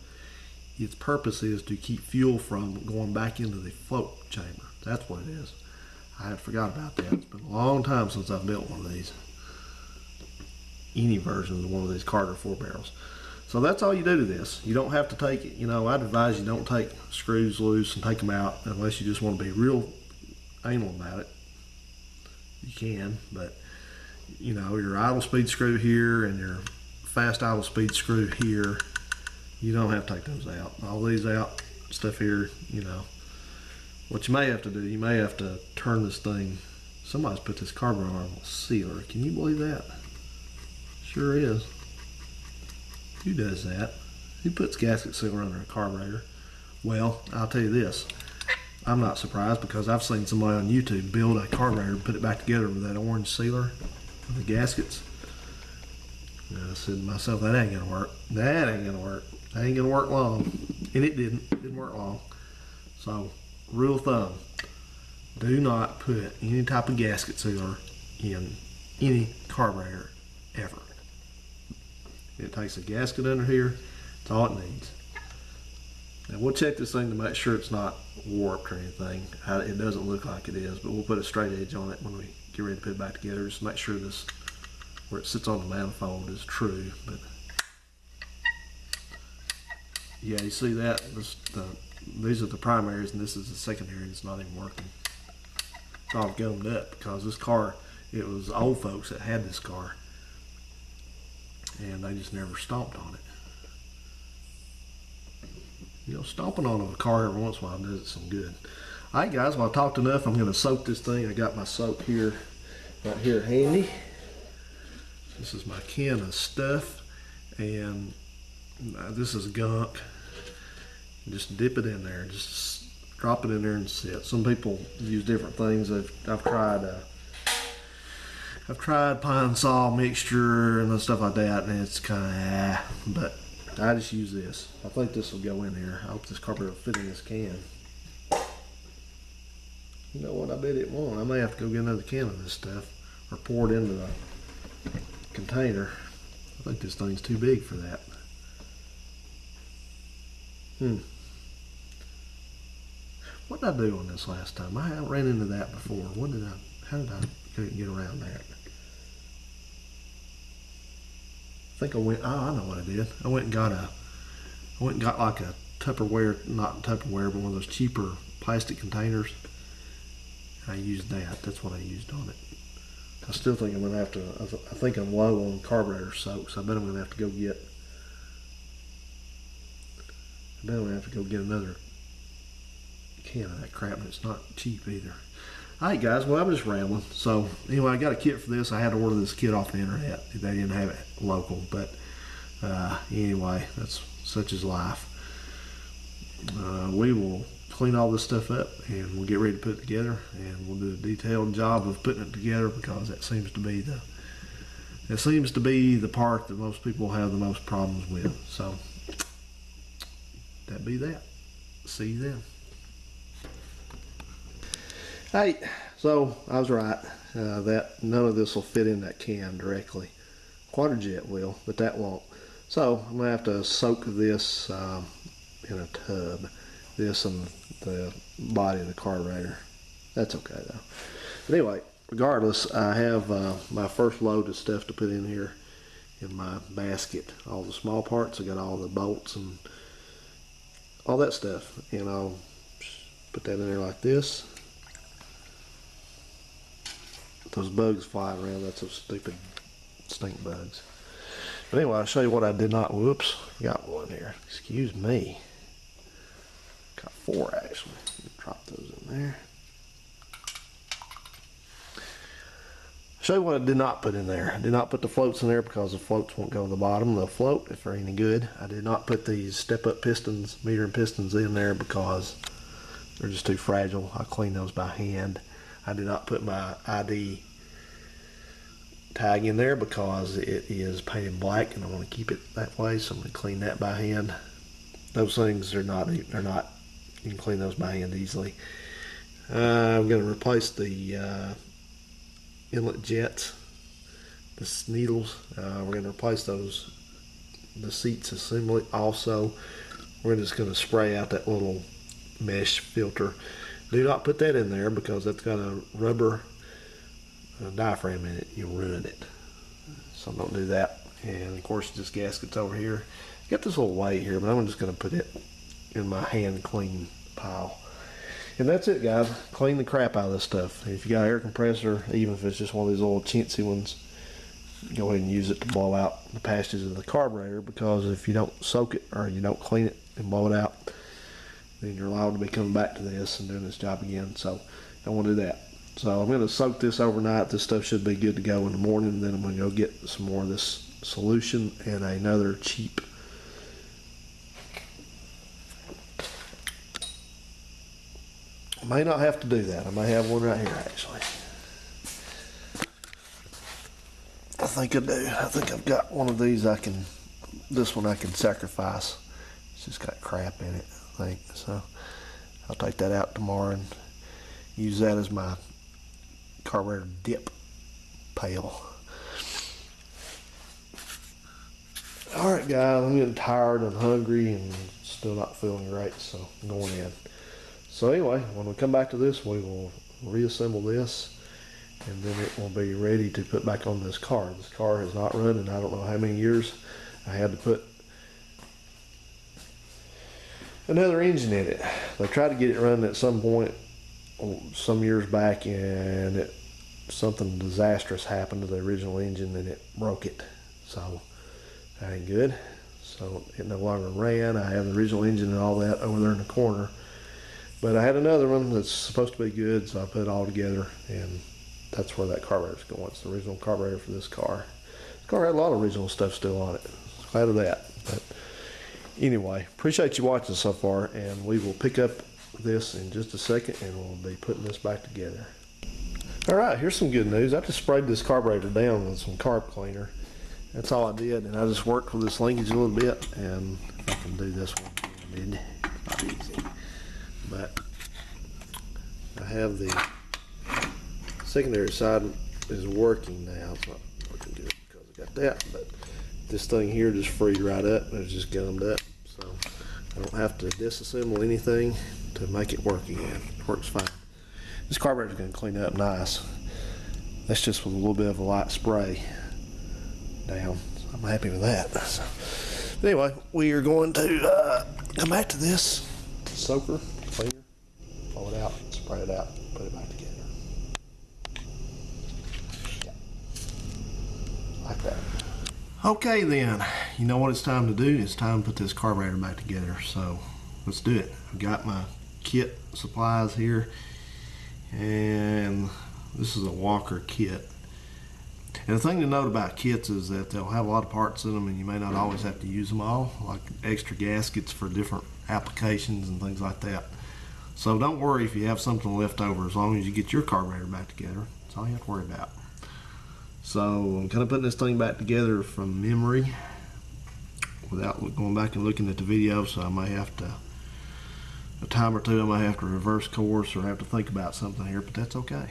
its purpose is to keep fuel from going back into the float chamber. That's what it is. I had forgot about that. It's been a long time since I've built one of these. Any version of one of these Carter 4 barrels. So that's all you do to this. You don't have to take it. You know, I'd advise you don't take screws loose and take them out unless you just want to be real anal about it. You can, but you know, your idle speed screw here and your fast idle speed screw here, you don't have to take those out. All these out, stuff here, you know. What you may have to do, you may have to turn this thing. Somebody's put this carburetor on a sealer. Can you believe that? Sure is. Who does that? Who puts gasket sealer under a carburetor? Well, I'll tell you this. I'm not surprised because I've seen somebody on YouTube build a carburetor and put it back together with that orange sealer with the gaskets. And I said to myself, that ain't gonna work. That ain't gonna work. That ain't gonna work long. And it didn't. It didn't work long. So, rule of thumb, do not put any type of gasket sealer in any carburetor ever. It takes a gasket under here. That's all it needs. Now we'll check this thing to make sure it's not warped or anything. It doesn't look like it is, but we'll put a straight edge on it when we get ready to put it back together. Just make sure this, where it sits on the manifold, is true. But yeah, you see that? These are the primaries and this is the secondary. It's not even working. It's all gummed up because this car, it was old folks that had this car and they just never stomped on it. You know, stomping on a car every once in a while does it some good. Alright guys, well I talked enough. I'm going to soak this thing. I got my soap here, right here handy. This is my can of stuff and this is gunk. Just dip it in there, just drop it in there and sit. Some people use different things. I've tried pine saw mixture and stuff like that, and it's kind of but I just use this. I think this will go in here. I hope this carburetor will fit in this can. You know what? I bet it won't. I may have to go get another can of this stuff or pour it into the container. I think this thing's too big for that. What did I do on this last time? I haven't ran into that before. How did I get around that? I think I know what I did. I went and got like a Tupperware, not Tupperware, but one of those cheaper plastic containers. I used that. That's what I used on it. I still think I'm going to have to, I think I'm low on carburetor soak, so I bet I'm going to have to go get, another can of that crap, and it's not cheap either. Alright guys, well, I'm just rambling. So anyway, I got a kit for this. I had to order this kit off the internet. They didn't have it local, but anyway, that's such is life. We will clean all this stuff up and we'll get ready to put it together, and we'll do a detailed job of putting it together, because that seems to be the part that most people have the most problems with. So that be that. See you then. Hey, so I was right, that none of this will fit in that can directly. Quadrajet will, but that won't. So I'm gonna have to soak this in a tub, this and the body of the carburetor. That's okay though. But anyway, regardless, I have my first load of stuff to put in here in my basket. All the small parts. I got all the bolts and all that stuff, and I'll put that in there like this. Those bugs flying around, that's those stupid stink bugs. But anyway, I'll show you what I did not. Whoops, got one here. Excuse me. Got 4 actually. Drop those in there. Show you what I did not put in there. I did not put the floats in there because the floats won't go to the bottom. They'll float if they're any good. I did not put these step-up pistons, metering pistons in there because they're just too fragile. I clean those by hand. I did not put my ID tag in there because it is painted black and I want to keep it that way, so I'm going to clean that by hand. Those things are not, you can clean those by hand easily. I'm going to replace the inlet jets, the needles. We're going to replace those, the seats assembly also. We're just going to spray out that little mesh filter. Do not put that in there because that's got a rubber diaphragm in it. You'll ruin it. So don't do that. And of course, this gasket's over here. Got this little weight here, but I'm just going to put it in my hand clean pile. And that's it, guys. Clean the crap out of this stuff. If you got an air compressor, even if it's just one of these little chintzy ones, go ahead and use it to blow out the passages of the carburetor, because if you don't soak it or you don't clean it and blow it out, then you're liable to be coming back to this and doing this job again. So I don't want to do that. So I'm going to soak this overnight. This stuff should be good to go in the morning. Then I'm going to go get some more of this solution and another cheap I may not have to do that. I may have one right here actually. I think I do. I think I've got one of these this one I can sacrifice. It's just got crap in it, I think. So I'll take that out tomorrow and use that as my carburetor dip pail. Alright guys, I'm getting tired and hungry and still not feeling great, so I'm going in. So anyway, when we come back to this, we will reassemble this, and then it will be ready to put back on this car. This car has not run in I don't know how many years. I had to put another engine in it. They tried to get it running at some point some years back, and something disastrous happened to the original engine and it broke it. So that ain't good. So it no longer ran. I have the original engine and all that over there in the corner. But I had another one that's supposed to be good, so I put it all together, and that's where that carburetor's going. It's the original carburetor for this car. This car had a lot of original stuff still on it. Glad of that. But anyway, appreciate you watching so far, and we will pick up this in just a second, and we'll be putting this back together. All right, here's some good news. I just sprayed this carburetor down with some carb cleaner. That's all I did, and I just worked with this linkage a little bit, and I can do this one. Not easy. But I have the secondary side is working now. It's not working good because I got that, but this thing here just freed right up and it's just gummed up, so I don't have to disassemble anything to make it work again. It works fine. This carburetor is going to clean up nice. That's just with a little bit of a light spray down. So I'm happy with that. So, but anyway, we are going to come back to this soaker. Cleaner, pull it out, spray it out, put it back together. Okay then, you know what it's time to do? It's time to put this carburetor back together. So let's do it. I've got my kit supplies here, and this is a Walker kit. And the thing to note about kits is that they'll have a lot of parts in them, and you may not always have to use them all, like extra gaskets for different applications and things like that. So don't worry if you have something left over, as long as you get your carburetor back together. That's all you have to worry about. So I'm kind of putting this thing back together from memory without going back and looking at the video, so I may have to, a time or two, I may have to reverse course or have to think about something here, but that's okay.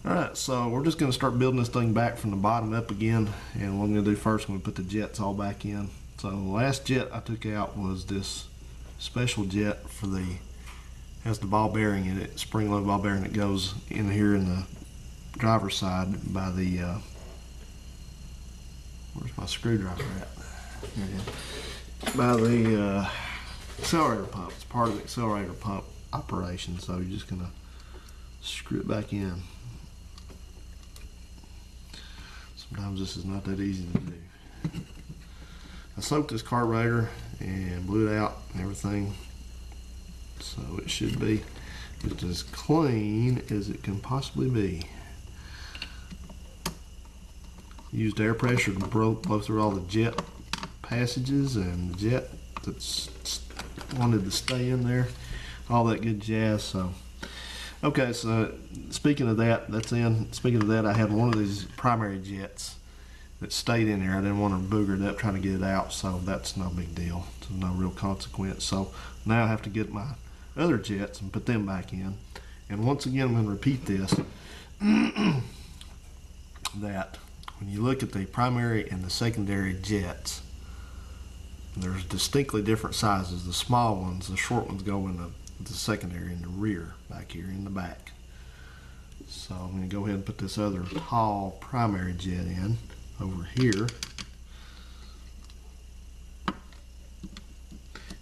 Alright, so we're just going to start building this thing back from the bottom up again, and what I'm going to do first, I'm going to put the jets all back in. So the last jet I took out was this special jet for the, has the ball bearing in it, spring load ball bearing that goes in here in the driver's side by the, where's my screwdriver at? There it is. By the accelerator pump. It's part of the accelerator pump operation, so you're just going to screw it back in. Sometimes this is not that easy to do. I soaked this carburetor and blew it out and everything, so it should be just as clean as it can possibly be. Used air pressure to blow through all the jet passages and the jet that's wanted to stay in there, all that good jazz. So okay, so speaking of that, that's in. Speaking of that, I had one of these primary jets that stayed in there. I didn't want to booger it up trying to get it out, so that's no big deal. It's no real consequence. So now I have to get my other jets and put them back in. And once again, I'm going to repeat this, that when you look at the primary and the secondary jets, there's distinctly different sizes. The small ones, the short ones, go in the secondary in the rear, back here in the back. So I'm going to go ahead and put this other tall primary jet in over here.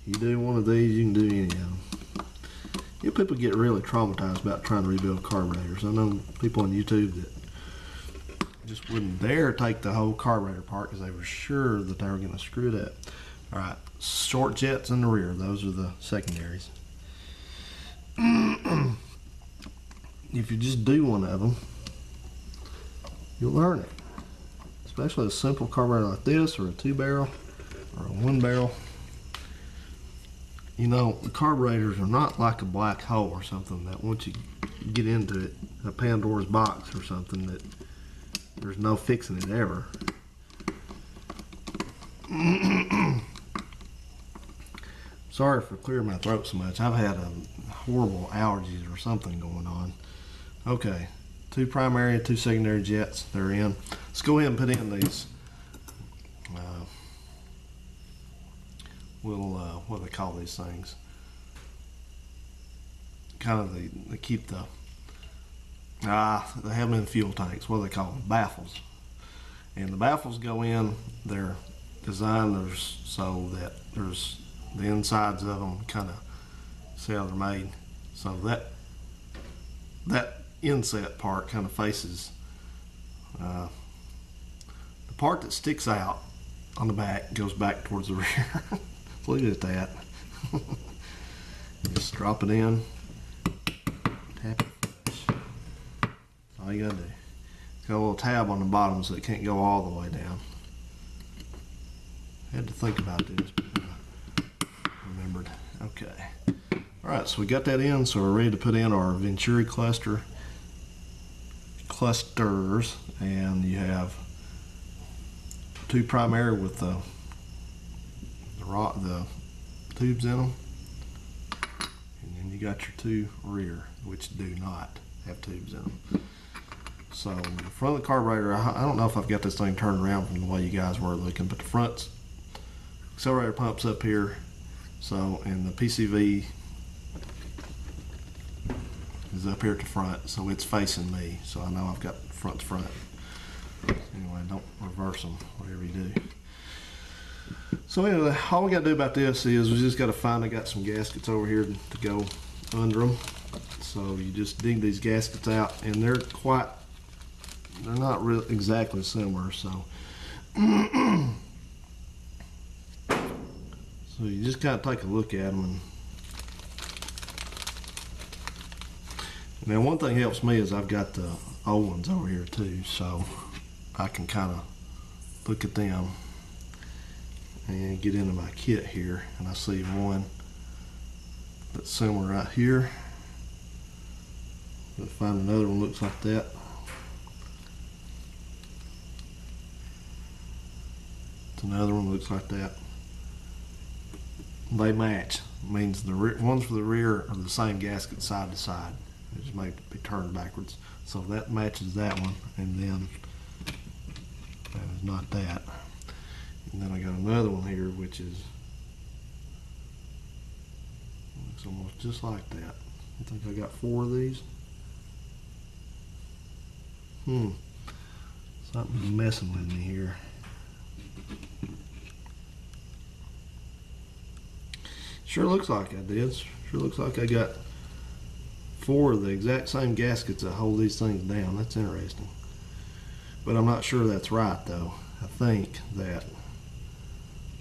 You do one of these, you can do any of them. You know, people get really traumatized about trying to rebuild carburetors. I know people on YouTube that just wouldn't dare take the whole carburetor apart because they were sure that they were going to screw it up. Alright, short jets in the rear, those are the secondaries. If you just do one of them, you'll learn it. Especially a simple carburetor like this, or a 2-barrel, or a 1-barrel. You know, the carburetors are not like a black hole or something that once you get into it, a Pandora's box or something, that there's no fixing it ever. Sorry for clearing my throat so much. I've had a horrible allergies or something going on. Okay, 2 primary and 2 secondary jets, they're in. Let's go ahead and put in these little, what do they call these things? Kind of they keep the, they have them in fuel tanks. What do they call them? Baffles. And the baffles go in, they're designed so that there's the insides of them kind of see how they're made. So that inset part kind of faces the part that sticks out on the back goes back towards the rear. Look at that. Just drop it in, tap it flush. That's all you gotta do. Got a little tab on the bottom so it can't go all the way down. I had to think about this, but remembered. Okay. Alright, so we got that in, so we're ready to put in our Venturi clusters, and you have 2 primary with the tubes in them, and then you got your 2 rear, which do not have tubes in them. So the front of the carburetor, I don't know if I've got this thing turned around from the way you guys were looking, but the front accelerator pump's up here, so, and the PCV is up here at the front, so it's facing me, so I know I've got front to front. Anyway, don't reverse them, whatever you do. So anyway, all we got to do about this is we just got to find, I got some gaskets over here to go under them. So you just dig these gaskets out, and they're not really exactly similar, so So you just kind of take a look at them. And now one thing helps me is I've got the old ones over here too, so I can kind of look at them and get into my kit here, and I see one that's similar right here. But find another one looks like that. It's another one looks like that. They match. It means the ones for the rear are the same gasket side to side. It just may be turned backwards. So that matches that one, and then that is not that. And then I got another one here which is looks almost just like that. I think I got 4 of these. Something's messing with me here. Sure looks like I did. Sure looks like I got 4 of the exact same gaskets that hold these things down. That's interesting. But I'm not sure that's right though. I think that,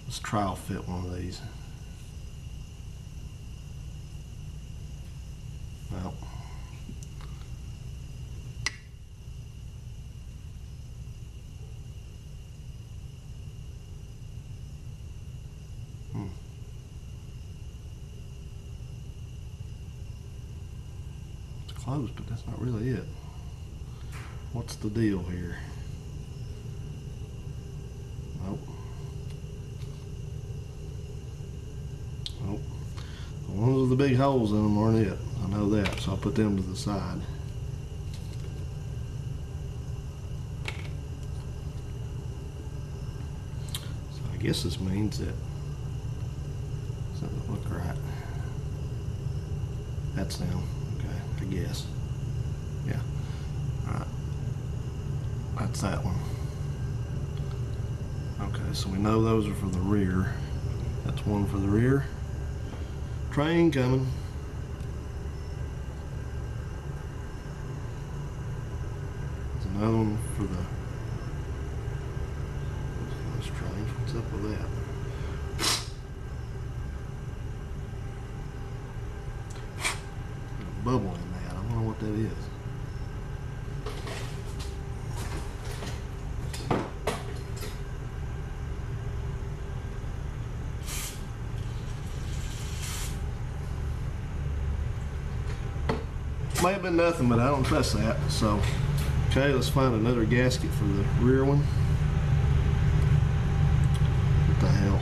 let's trial fit one of these. Well, it's close, but that's not really it. What's the deal here? Nope. Nope. The ones with the big holes in them aren't it. I know that, so I'll put them to the side. So I guess this means that doesn't look right. That's them. Okay, I guess. Yeah. Alright. That's that one. Okay, so we know those are for the rear. That's one for the rear. Train coming. There's another one for the. That's strange. What's up with that? There's a bubble in that. I don't know what that is. May have been nothing, but I don't trust that. So, okay, let's find another gasket for the rear one. What the hell?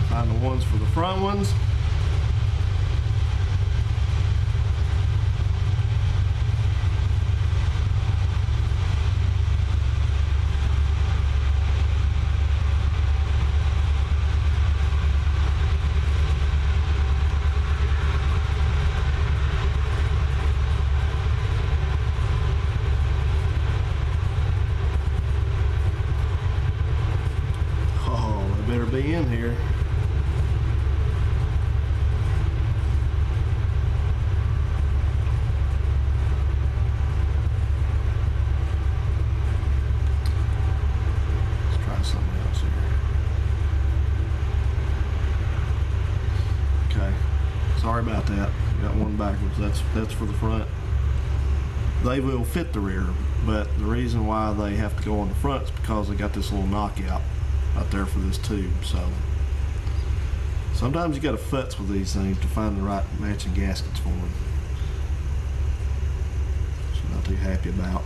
Find the ones for the front ones. Oh, they better be in here. Sorry about that. Got one backwards. That's for the front. They will fit the rear, but the reason why they have to go on the front is because they got this little knockout right there for this tube. So sometimes you got to futz with these things to find the right matching gaskets for them. Which I'm not too happy about.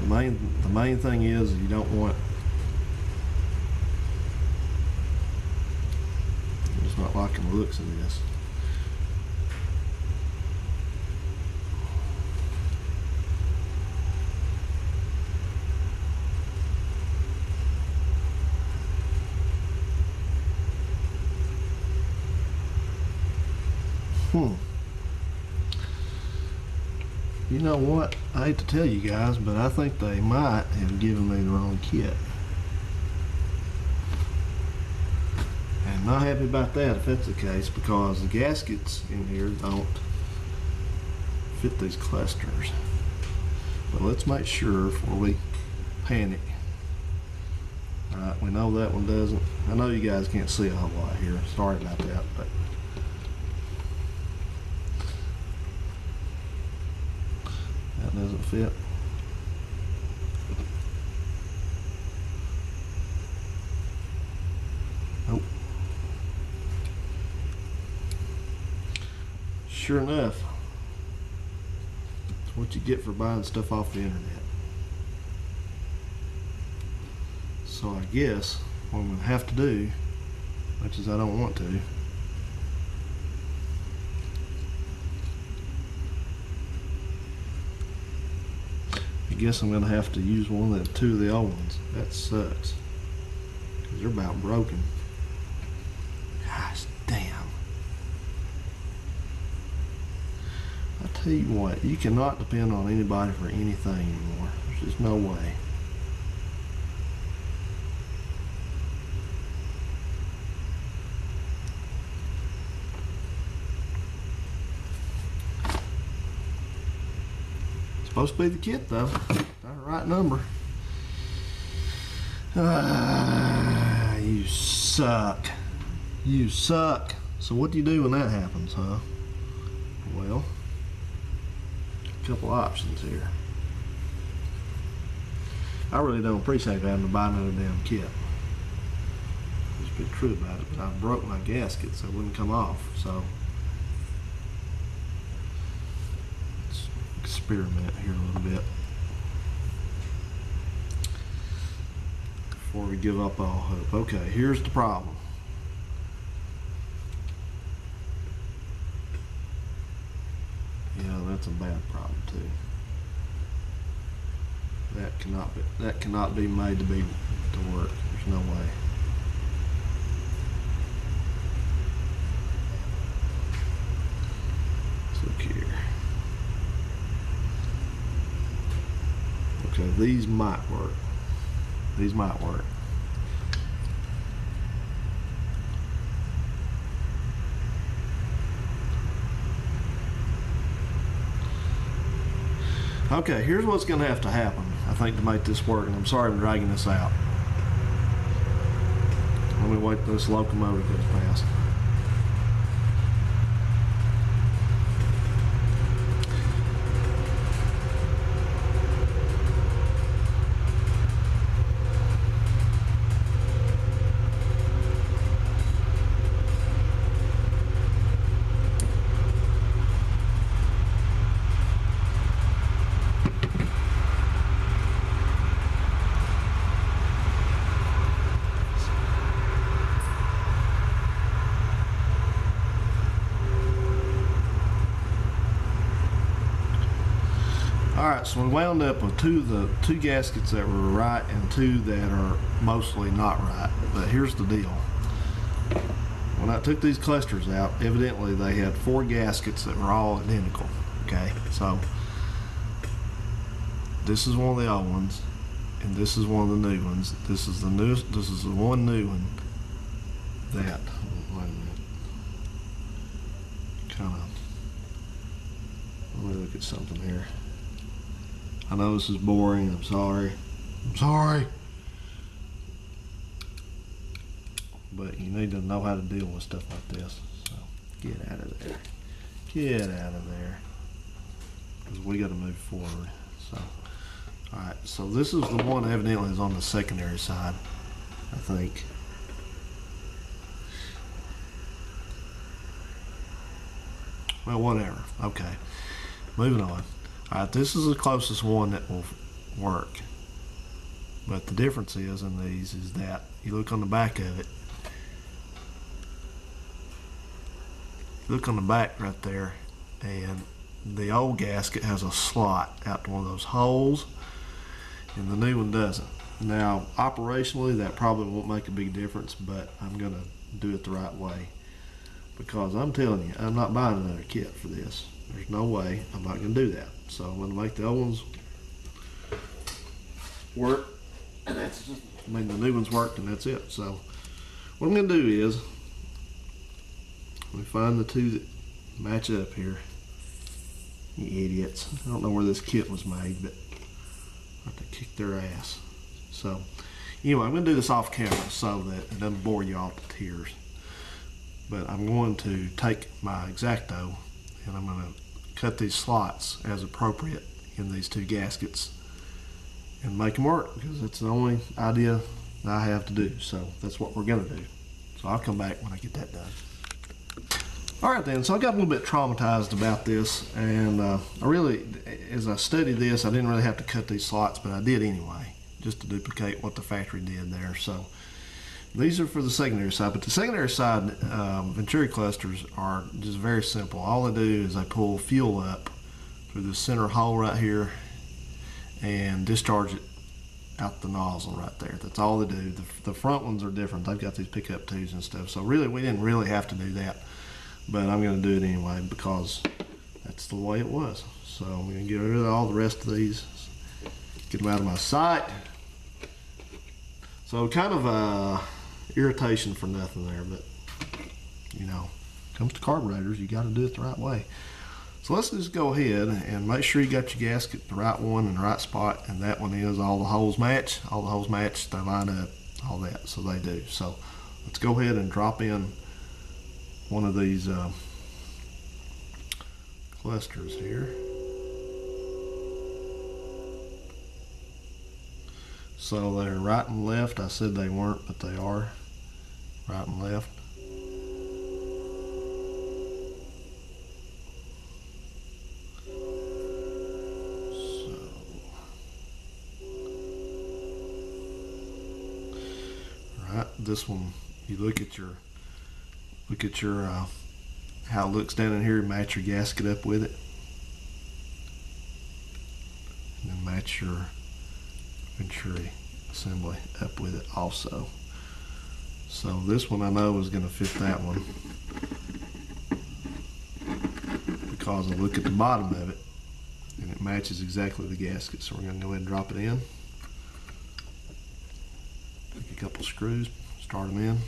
But the main thing is you don't want. Not liking the looks of this. You know what? I hate to tell you guys, but I think they might have given me the wrong kit. And I'm not happy about that if that's the case, because the gaskets in here don't fit these clusters. But let's make sure before we panic. Alright, we know that one doesn't. I know you guys can't see a whole lot here. Sorry about that, but that doesn't fit. Nope. Sure enough, it's what you get for buying stuff off the internet. So I guess what I'm going to have to do, much as I don't want to, I guess I'm going to have to use one of the two of the old ones. That sucks, because they're about broken. Gosh damn. I tell you what, you cannot depend on anybody for anything anymore. There's just no way. Supposed to be the kit though. Got the right number. You suck. You suck. So what do you do when that happens, huh? Well, a couple options here. I really don't appreciate having to buy another damn kit. Let's be true about it, but I broke my gasket so it wouldn't come off, so experiment here a little bit before we give up all hope. Okay, here's the problem. Yeah, that's a bad problem too. That cannot be made to work. There's no way. Let's look here. Okay, these might work. These might work. Okay, here's what's going to have to happen, I think, to make this work, and I'm sorry I'm dragging this out. Let me wait till this locomotive goes past. Alright, so we wound up with two gaskets that were right and two that are mostly not right. But here's the deal. When I took these clusters out, evidently they had 4 gaskets that were all identical. Okay, so this is one of the old ones, and this is one of the new ones. This is the newest. This is the one new one that. Wait a minute. Let me look at something here. I know this is boring. I'm sorry. I'm sorry. But you need to know how to deal with stuff like this. So get out of there. Get out of there. Because we got to move forward. So, alright. So this is the one evidently is on the secondary side, I think. Well, whatever. Okay. Moving on. Alright, this is the closest one that will work. But the difference is in these is that you look on the back of it. Look on the back right there, and the old gasket has a slot out to one of those holes, and the new one doesn't. Now, operationally, that probably won't make a big difference, but I'm going to do it the right way. because I'm telling you, I'm not buying another kit for this. There's no way I'm not going to do that. So I'm going to make the old ones work, and that's just, I mean, the new ones worked, and that's it. So what I'm going to do is, let me find the two that match up here. You idiots. I don't know where this kit was made, but I have to kick their ass. So anyway, I'm going to do this off camera so that it doesn't bore you all to tears. But I'm going to take my X-Acto and I'm going to cut these slots as appropriate in these two gaskets and make them work, because that's the only idea that I have to do. So that's what we're going to do. So I'll come back when I get that done. Alright then, so I got a little bit traumatized about this, and I really, as I studied this, I didn't really have to cut these slots, but I did anyway, just to duplicate what the factory did there. So these are for the secondary side, but the secondary side Venturi clusters are just very simple. All they do is they pull fuel up through the center hole right here and discharge it out the nozzle right there. That's all they do. The front ones are different. They've got these pickup tubes and stuff, so really we didn't really have to do that. But I'm going to do it anyway because that's the way it was. So I'm going to get rid of all the rest of these, get them out of my sight. So kind of irritation for nothing there, but you know, comes to carburetors, you got to do it the right way. So let's just go ahead and make sure you got your gasket the right one in the right spot, and that one is all the holes match. All the holes match, they line up, all that, so they do. So let's go ahead and drop in one of these clusters here. So they're right and left. I said they weren't, but they are right and left. So, right, this one, you look at your how it looks down in here, match your gasket up with it, and then match your Venturi assembly up with it also. So this one I know is going to fit that one because I look at the bottom of it and it matches exactly the gasket. So we're going to go ahead and drop it in. Take a couple screws, start them in.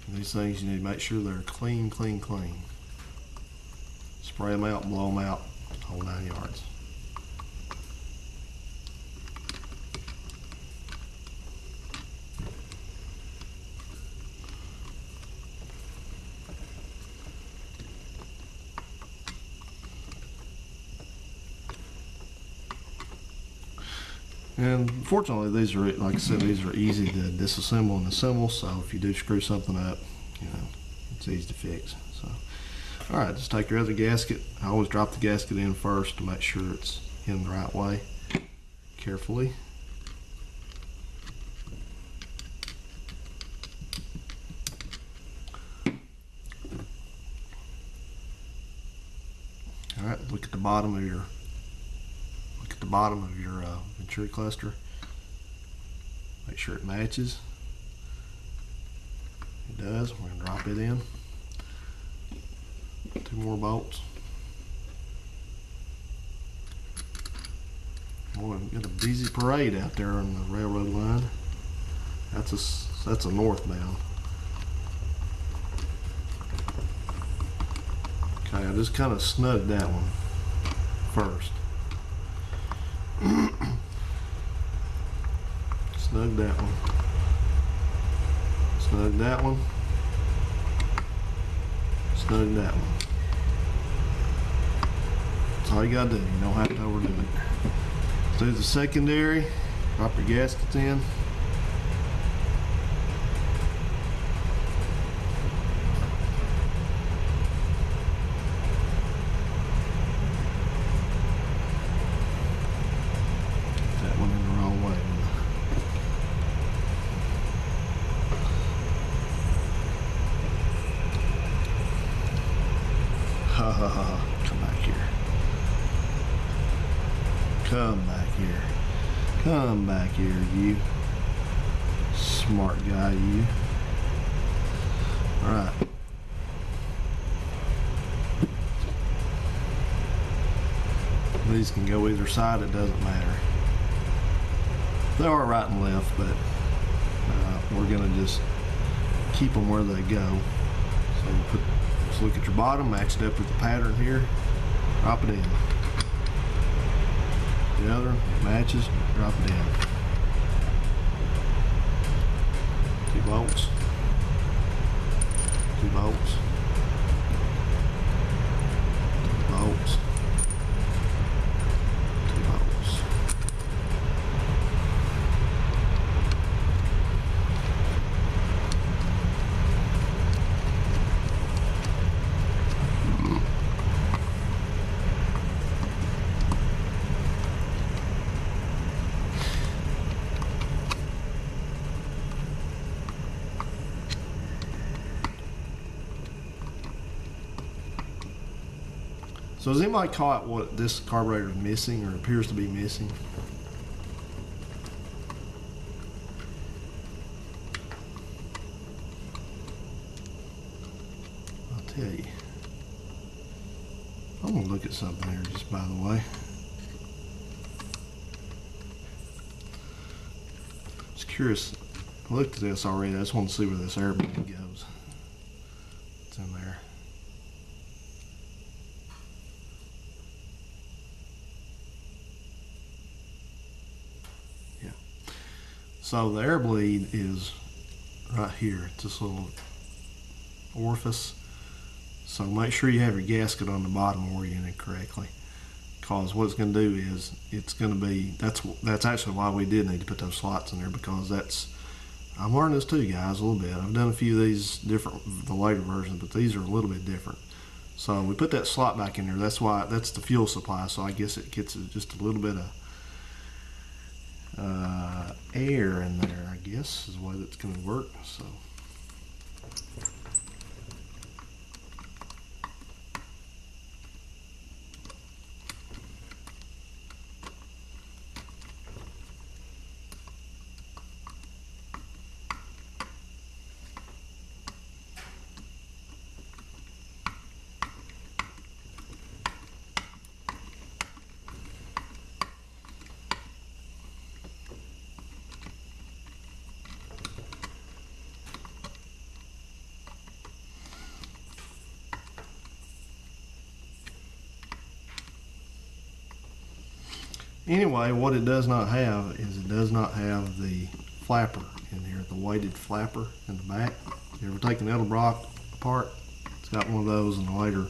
These things you need to make sure they're clean, clean, clean. Spray them out, blow them out, whole 9 yards. And fortunately, these are, like I said, these are easy to disassemble and assemble. So if you do screw something up, you know, it's easy to fix. So, all right, just take your other gasket. I always drop the gasket in first to make sure it's in the right way, carefully. All right, look at the bottom of your Venturi cluster. Make sure it matches. It does. We're going to drop it in. 2 more bolts. Boy, we got a busy parade out there on the railroad line. That's a northbound. Okay, I just kind of snugged that one first. Snug that one. Snug that one. Snug that one. That's all you gotta do. You don't have to overdo it. Let's do the secondary. Drop your gaskets in. That one in the wrong way. Ha ha ha. Come back here. Come back here. Come back here, you smart guy, you. Alright. These can go either side, it doesn't matter. They are right and left, but we're gonna just keep them where they go. So let's look at your bottom, match it up with the pattern here, drop it in. The other matches, drop it in. 2 bolts, 2 bolts, 2 bolts, 2 bolts. So has anybody caught what this carburetor is missing or appears to be missing? I'll tell you. I'm gonna look at something here just by the way. Just curious. I looked at this already. I just want to see where this air bleed goes. It's in there. So the air bleed is right here, it's this little orifice. So make sure you have your gasket on the bottom oriented correctly, because what it's going to do is it's going to be, that's actually why we did need to put those slots in there, because I'm learning this too, guys, a little bit. I've done a few of these different, the later versions, but these are a little bit different. So we put that slot back in there. That's why, that's the fuel supply. So I guess it gets just a little bit of air in there, I guess, is the way that's going to work. So anyway, what it does not have is it does not have the flapper in here, the weighted flapper in the back. You ever taken Edelbrock apart? It's got one of those, and the later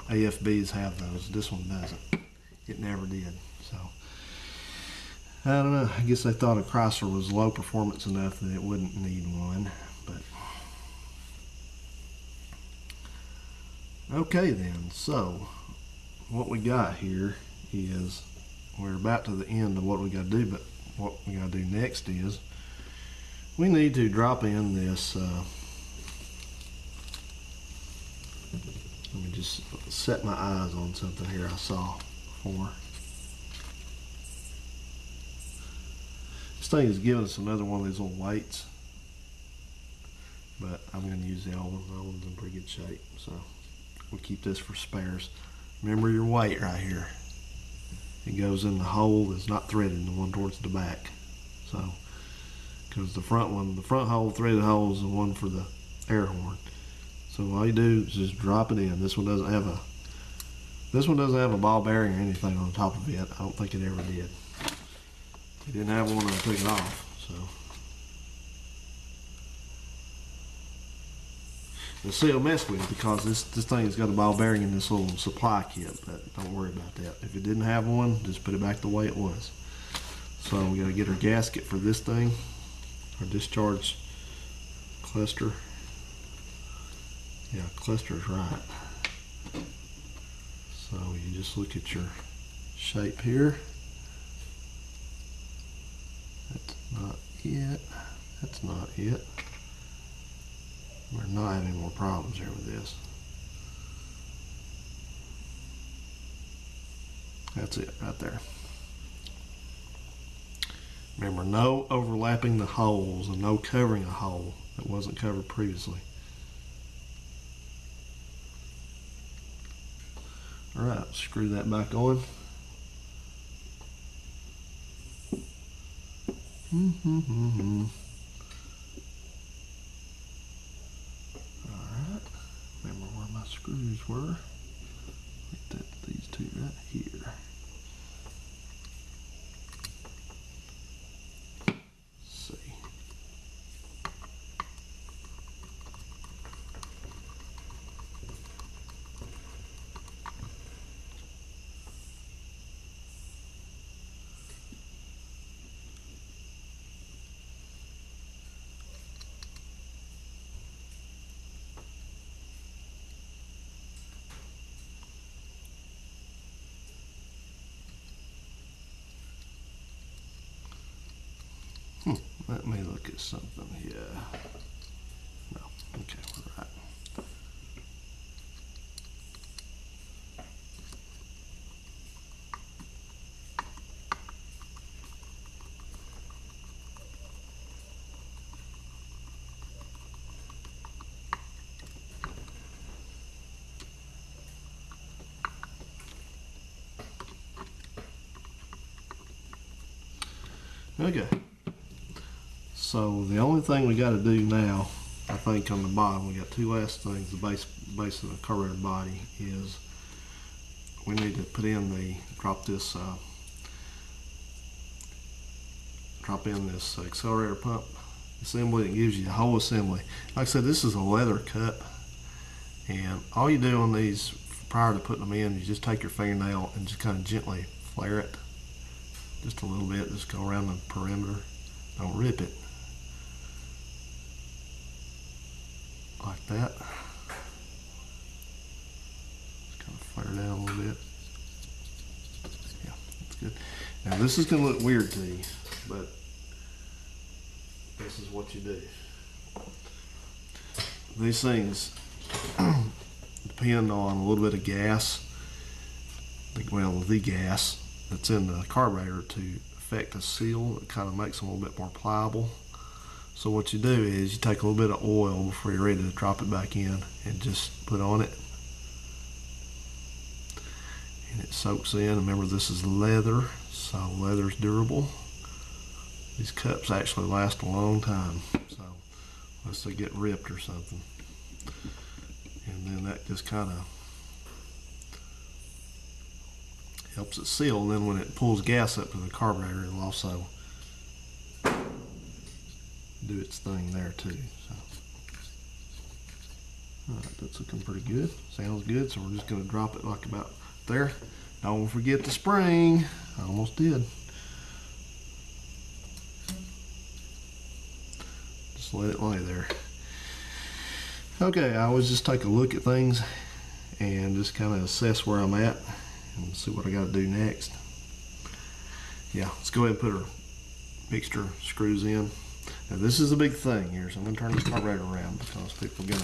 AFBs have those. This one doesn't. It never did. So I don't know. I guess they thought a Chrysler was low performance enough that it wouldn't need one. But okay then. So what we got here is, we're about to the end of what we got to do, but what we got to do next is we need to drop in this, let me just set my eyes on something here I saw before. This thing is giving us another one of these little weights, but I'm going to use the old one. The old one's in pretty good shape, so we'll keep this for spares. Remember your weight right here. It goes in the hole that's not threaded, the one towards the back. So, because the front hole, threaded hole is the one for the air horn. So all you do is just drop it in. This one doesn't have a ball bearing or anything on the top of it. I don't think it ever did. It didn't have one when I took it off. So, we'll see, it'll mess with it because this thing has got a ball bearing in this little supply kit, but don't worry about that. If it didn't have one, just put it back the way it was. So we got to get our gasket for this thing, our discharge cluster. Yeah, cluster is right. So you just look at your shape here. That's not it. That's not it. We're not having more problems here with this. That's it right there. Remember, no overlapping the holes and no covering a hole that wasn't covered previously. Alright, screw that back on. Alright, remember where my screws were. These two right here. Let's see. Let me look at something here. No, okay, we're right. Okay. So the only thing we got to do now, I think on the bottom, we got two last things. The base of the carburetor body is we need to put in drop in this accelerator pump assembly that gives you the whole assembly. Like I said, this is a leather cut, and all you do on these prior to putting them in, you just take your fingernail and just kind of gently flare it just a little bit. Just go around the perimeter. Don't rip it. Like that. Just kind of flare down a little bit. Yeah, that's good. Now this is going to look weird to you, but this is what you do. These things depend on a little bit of gas, the gas that's in the carburetor to affect the seal. It kind of makes them a little bit more pliable. So what you do is you take a little bit of oil before you're ready to drop it back in and just put on it. And it soaks in. Remember, this is leather, so leather's durable. These cups actually last a long time, so unless they get ripped or something. And then that just kind of helps it seal. And then when it pulls gas up to the carburetor, it'll also do its thing there too. So, alright, that's looking pretty good. Sounds good. So we're just going to drop it like about there. Don't forget the spring. I almost did. Just let it lay there. Okay, I always just take a look at things and just kind of assess where I'm at and see what I got to do next. Yeah, let's go ahead and put our mixture screws in. Now this is a big thing here, so I'm going to turn this carburetor around because people are going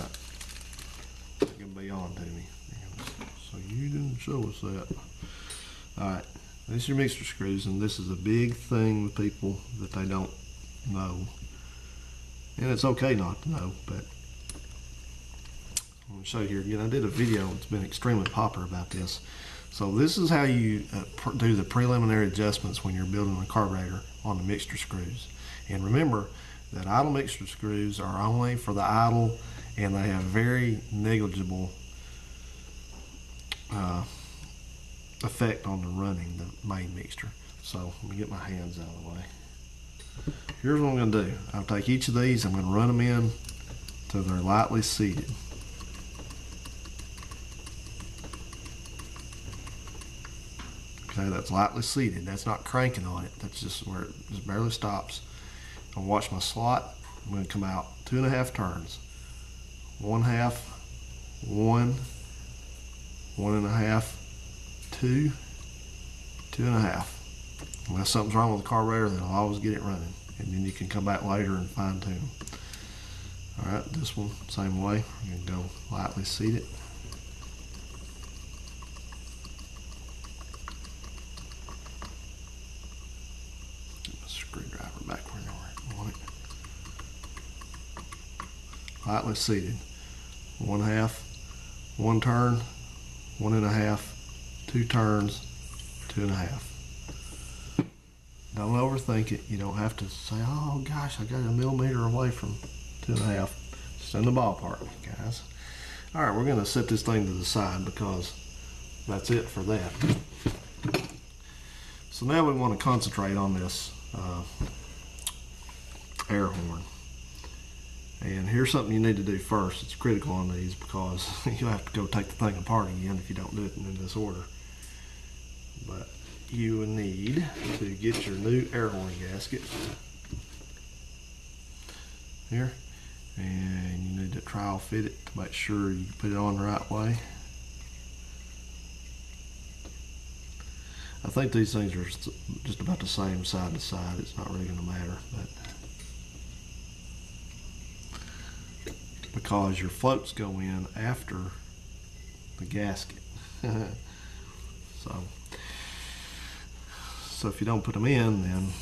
to be on to me. So you didn't show us that. Alright, this is your mixture screws, and this is a big thing with people that they don't know. And it's okay not to know, but I'm going to show you here again. I did a video that's been extremely popular about this. So this is how you do the preliminary adjustments when you're building a carburetor on the mixture screws. And remember that idle mixture screws are only for the idle, and they have very negligible effect on the running, the main mixture. So let me get my hands out of the way. Here's what I'm going to do. I'll take each of these, I'm going to run them in till they're lightly seated. Okay, that's lightly seated. That's not cranking on it. That's just where it just barely stops. I'll watch my slot. I'm going to come out 2.5 turns. 1/2, 1, 1.5, 2, 2.5. Unless something's wrong with the carburetor, then I'll always get it running. And then you can come back later and fine tune. Alright, this one, same way. I'm going to go lightly seat it. Get my screwdriver. lightly seated. 1/2, 1 turn, 1.5, 2 turns, 2.5. Don't overthink it. You don't have to say, oh gosh, I got a millimeter away from 2.5. Just in the ballpark, guys. All right, we're gonna set this thing to the side because that's it for that. So now we want to concentrate on this air horn. And here's something you need to do first. It's critical on these because you'll have to go take the thing apart again if you don't do it in this order. But you will need to get your new air horn gasket here, and you need to trial fit it to make sure you put it on the right way. I think these things are just about the same side to side. It's not really going to matter, but because your floats go in after the gasket. So if you don't put them in, then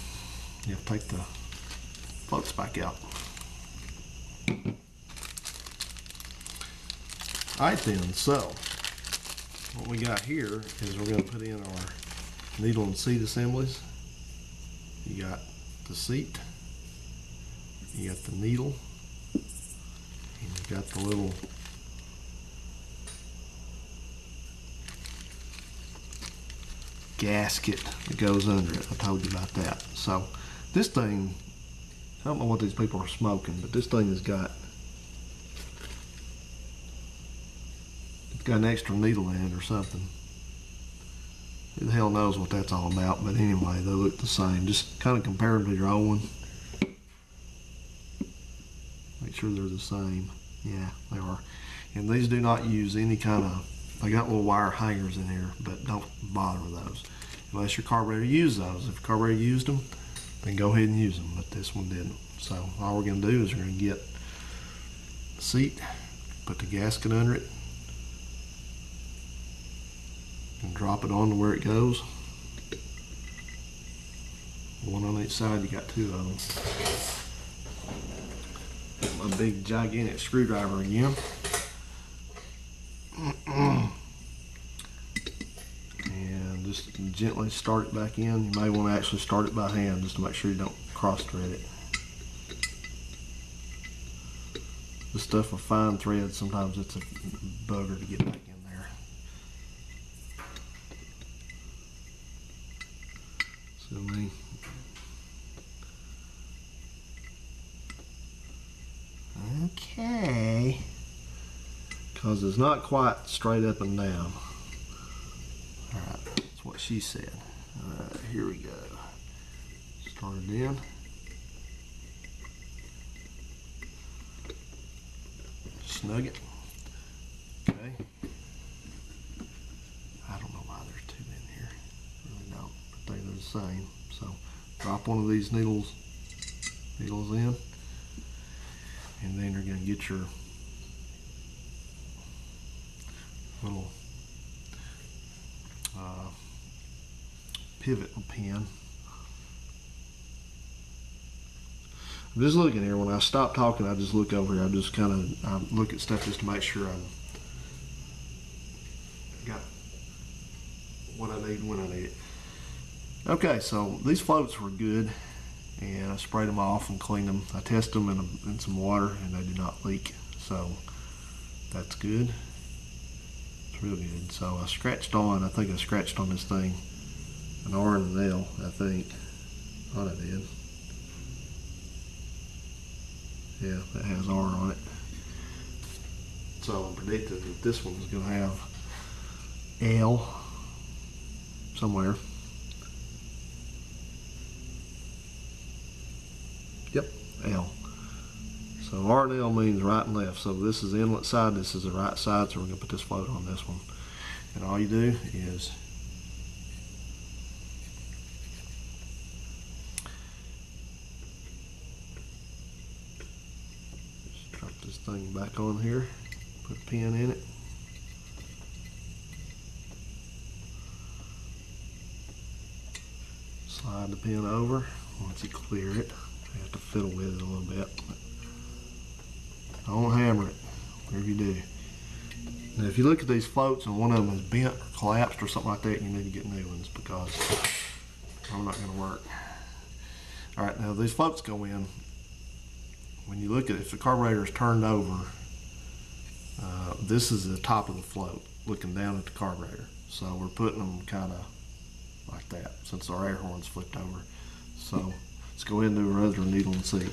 you have to take the floats back out. Alright then, so what we got here is we're going to put in our needle and seat assemblies. You got the seat, you got the needle, and you got the little gasket that goes under it. I told you about that. So this thing, I don't know what these people are smoking, but this thing has got, it's got an extra needle in it or something. Who the hell knows what that's all about, but anyway, they look the same. Just kind of compare them to your old one. Make sure they're the same. Yeah, they are. And these do not use any kind of, they got little wire hangers in here, but don't bother with those. Unless your carburetor used those. If your carburetor used them, then go ahead and use them, but this one didn't. So all we're gonna do is we're gonna get the seat, put the gasket under it, and drop it on to where it goes. One on each side, you got 2 of them. Get my big gigantic screwdriver again. And just gently start it back in. You may want to actually start it by hand just to make sure you don't cross thread it. This stuff with fine threads, sometimes it's a bugger to get back in there. So okay, because it's not quite straight up and down. All right, that's what she said. All right, here we go. Start it in. Snug it. Okay. I don't know why there's 2 in here. Really don't, but they're the same. So drop one of these needles in, and then you're going to get your little pivot pin. I'm just looking here. When I stop talking, I just look over here. I just kind of look at stuff just to make sure I've got what I need when I need it. Okay, so these floats were good, and I sprayed them off and cleaned them. I tested them in some water, and they do not leak, so that's good. It's real good. So I think I scratched on this thing an R and an L, I think. Thought I did. Yeah, that has R on it. So I'm predicting that this one's going to have L somewhere. Yep, L. So R and L means right and left. So this is the inlet side, this is the right side, so we're going to put this float on this one. And all you do is just drop this thing back on here, put a pin in it. Slide the pin over. Once you clear it, you have to fiddle with it a little bit. Don't hammer it, whatever you do. Now if you look at these floats and one of them is bent or collapsed or something like that, you need to get new ones because they're not going to work. Alright, now these floats go in. When you look at it, if the carburetor is turned over, this is the top of the float looking down at the carburetor. So we're putting them kind of like that since our air horn's flipped over. So let's go ahead and do our other needle and seat.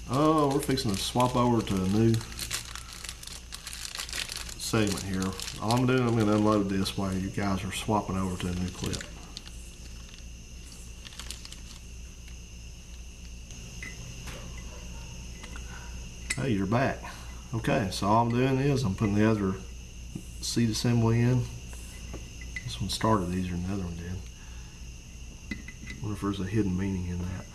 Oh, we're fixing to swap over to a new segment here. All I'm doing, I'm going to unload this while you guys are swapping over to a new clip. Hey, you're back. Okay, so all I'm doing is I'm putting the other seat assembly in. This one started easier than the other one did. I wonder if there's a hidden meaning in that.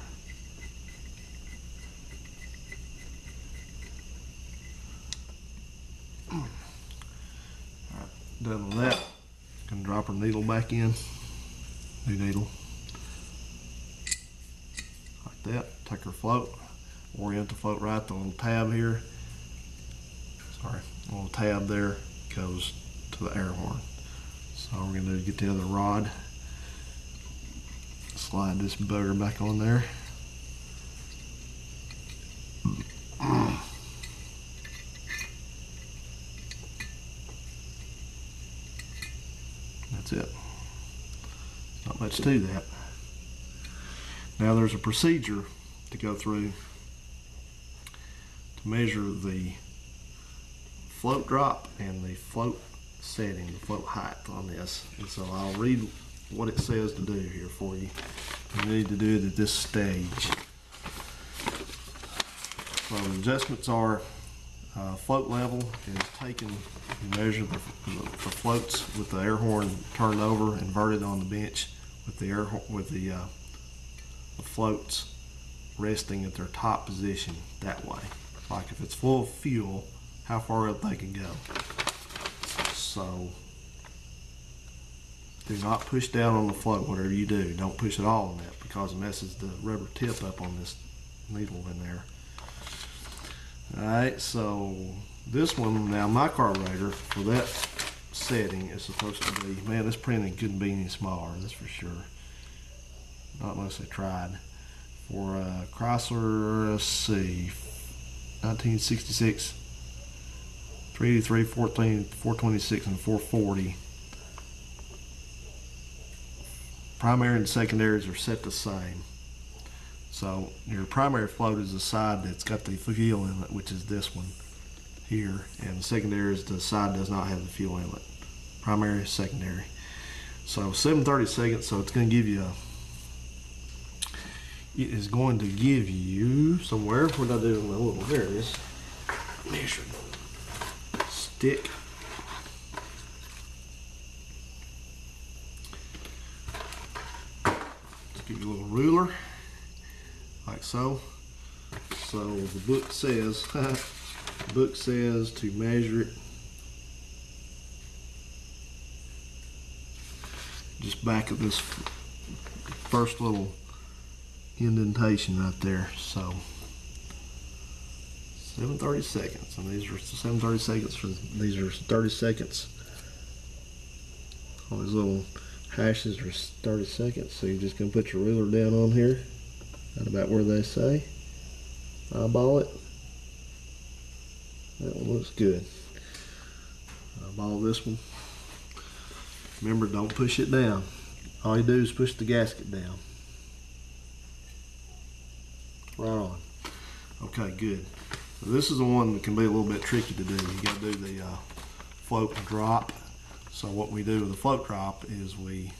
Alright, done with that. Gonna drop our needle back in. New needle. Like that. Take our float. Orient the float right. The little tab here. Sorry, a little tab there goes to the air horn. So all we're gonna do is get the other rod. Slide this bugger back on there. That's it. Not much to that. Now there's a procedure to go through to measure the float drop and the float setting, the float height on this. And so I'll read what it says to do here for you. You need to do it at this stage. So the adjustments are float level is taken, you measure the floats with the air horn turned over, inverted on the bench with the the floats resting at their top position that way. Like if it's full of fuel, how far up they can go. So do not push down on the float, whatever you do. Don't push it all on that because it messes the rubber tip up on this needle in there. Alright, so this one, now my carburetor for that setting is supposed to be, man, this printing couldn't be any smaller, that's for sure. Not unless I tried. For Chrysler, let's see, 1966, 383, 14, 426, and 440. Primary and secondaries are set the same. So your primary float is the side that's got the fuel inlet, which is this one here, and the secondary is the side does not have the fuel inlet. Primary, secondary. So 7/32, so it's going to give you it is going to give you somewhere. What did I do with my little, there it is, measuring stick. Let's give you a little ruler, like so. So the book says, the book says to measure it just back of this first little indentation right there. So 7/32, and these are 7/32 for these are 30 seconds. All these little hashes are 30 seconds. So you're just gonna put your ruler down on here, right about where they say. Eyeball it. That one looks good. Eyeball this one. Remember, don't push it down. All you do is push the gasket down. Right on. Okay, good. So this is the one that can be a little bit tricky to do. You got to do the float drop. So what we do with the float drop is we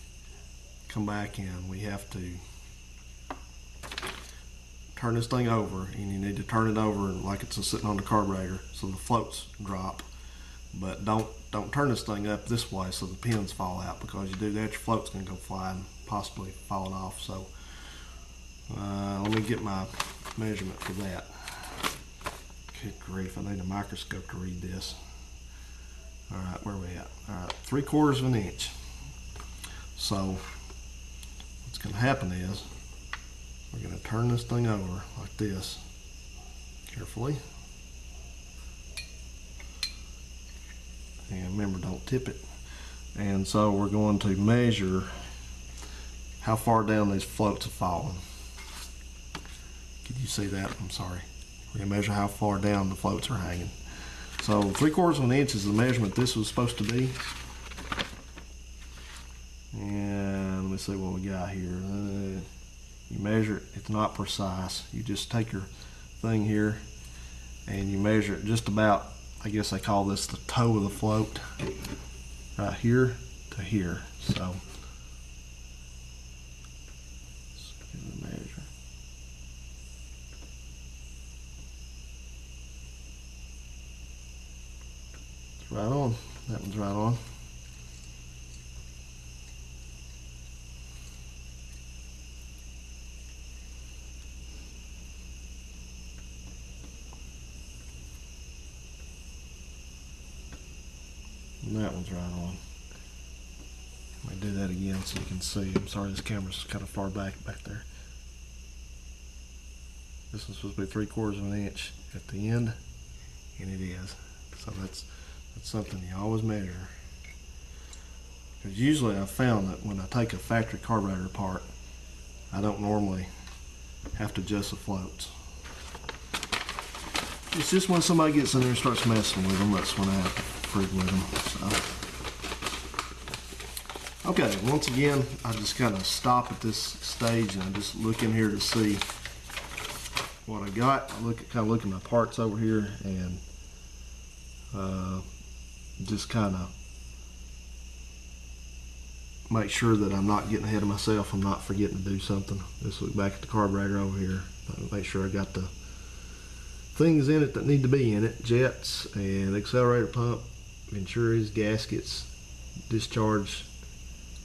come back and we have to turn this thing over, and you need to turn it over like it's sitting on the carburetor so the floats drop. But don't turn this thing up this way so the pins fall out, because you do that, your float's going to go flying, possibly falling off. So let me get my measurement for that. Good grief, I need a microscope to read this. Alright, where are we at? Alright, 3/4 of an inch. So what's going to happen is we're going to turn this thing over like this, carefully. And remember, don't tip it. And so we're going to measure how far down these floats have fallen. Can you see that? I'm sorry. We're going to measure how far down the floats are hanging. So 3/4 of an inch is the measurement this was supposed to be. And let me see what we got here. You measure it, it's not precise. You just take your thing here and you measure it just about, I guess they call this the toe of the float, right here to here. So let's give it a measure. It's right on. That one's right on. And that one's right on. Let me do that again so you can see. I'm sorry, this camera's kind of far back there. This is supposed to be 3/4 of an inch at the end, and it is. So that's something you always measure. Because usually I've found that when I take a factory carburetor apart, I don't normally have to adjust the floats. It's just when somebody gets in there and starts messing with them, that's when I have to freak with them. So. Okay, once again, I just kind of stop at this stage and I just look in here to see what I got. I kind of look at my parts over here and just kind of make sure that I'm not getting ahead of myself. I'm not forgetting to do something. Just look back at the carburetor over here. Make sure I got the things in it that need to be in it. Jets and accelerator pump, Venturis, gaskets, discharge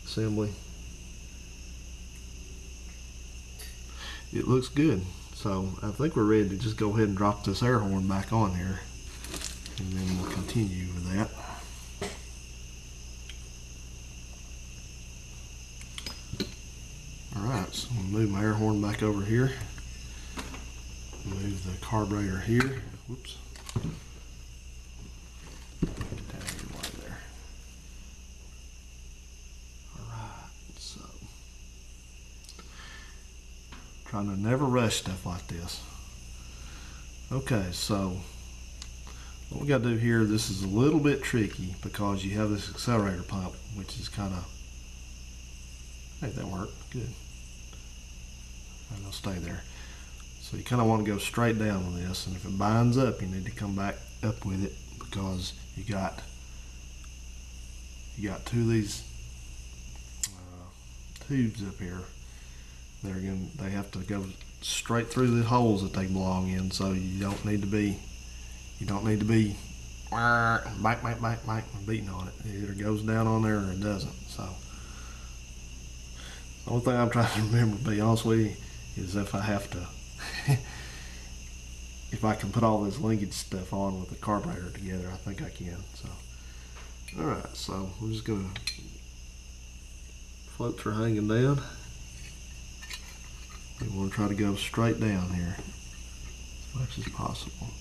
assembly. It looks good. So I think we're ready to just go ahead and drop this air horn back on here. And then we'll continue with that. Alright, so I'm going to move my air horn back over here. Move the carburetor here. Whoops. Get that out of your way there. Alright, so. Trying to never rush stuff like this. Okay, so what we got to do here, this is a little bit tricky because you have this accelerator pump, which is kind of, hey, that worked, good. And it'll stay there. So you kind of want to go straight down with this, and if it binds up, you need to come back up with it because you got two of these tubes up here. They have to go straight through the holes that they belong in. So you don't need to be bite, beating on it. It either goes down on there or it doesn't. So the only thing I'm trying to remember, to be honest with you, is if I have to, if I can put all this linkage stuff on with the carburetor together, I think I can. So, all right, so we're just gonna floats are hanging down. We want to try to go straight down here as much as possible.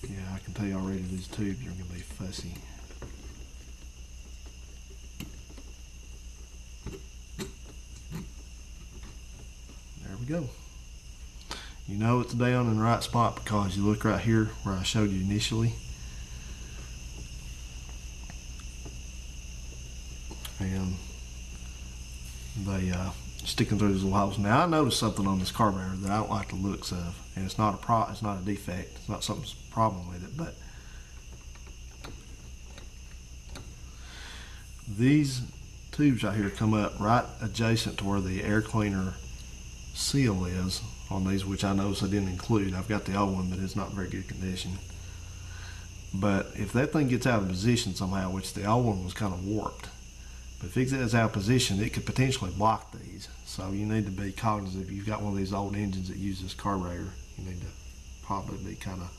Yeah, I can tell you already these tubes are going to be fussy. There we go. You know it's down in the right spot because you look right here where I showed you initially. And they sticking through these little holes. Now I noticed something on this carburetor that I don't like the looks of, and it's not it's not a defect. It's not something's problem with it, but these tubes right here come up right adjacent to where the air cleaner seal is on these, which I noticed I didn't include. I've got the old one, but it's not in very good condition. But if that thing gets out of position somehow, which the old one was kind of warped, but if it gets out of position, it could potentially block these. So you need to be cognizant. If you've got one of these old engines that use this carburetor, you need to probably be kind of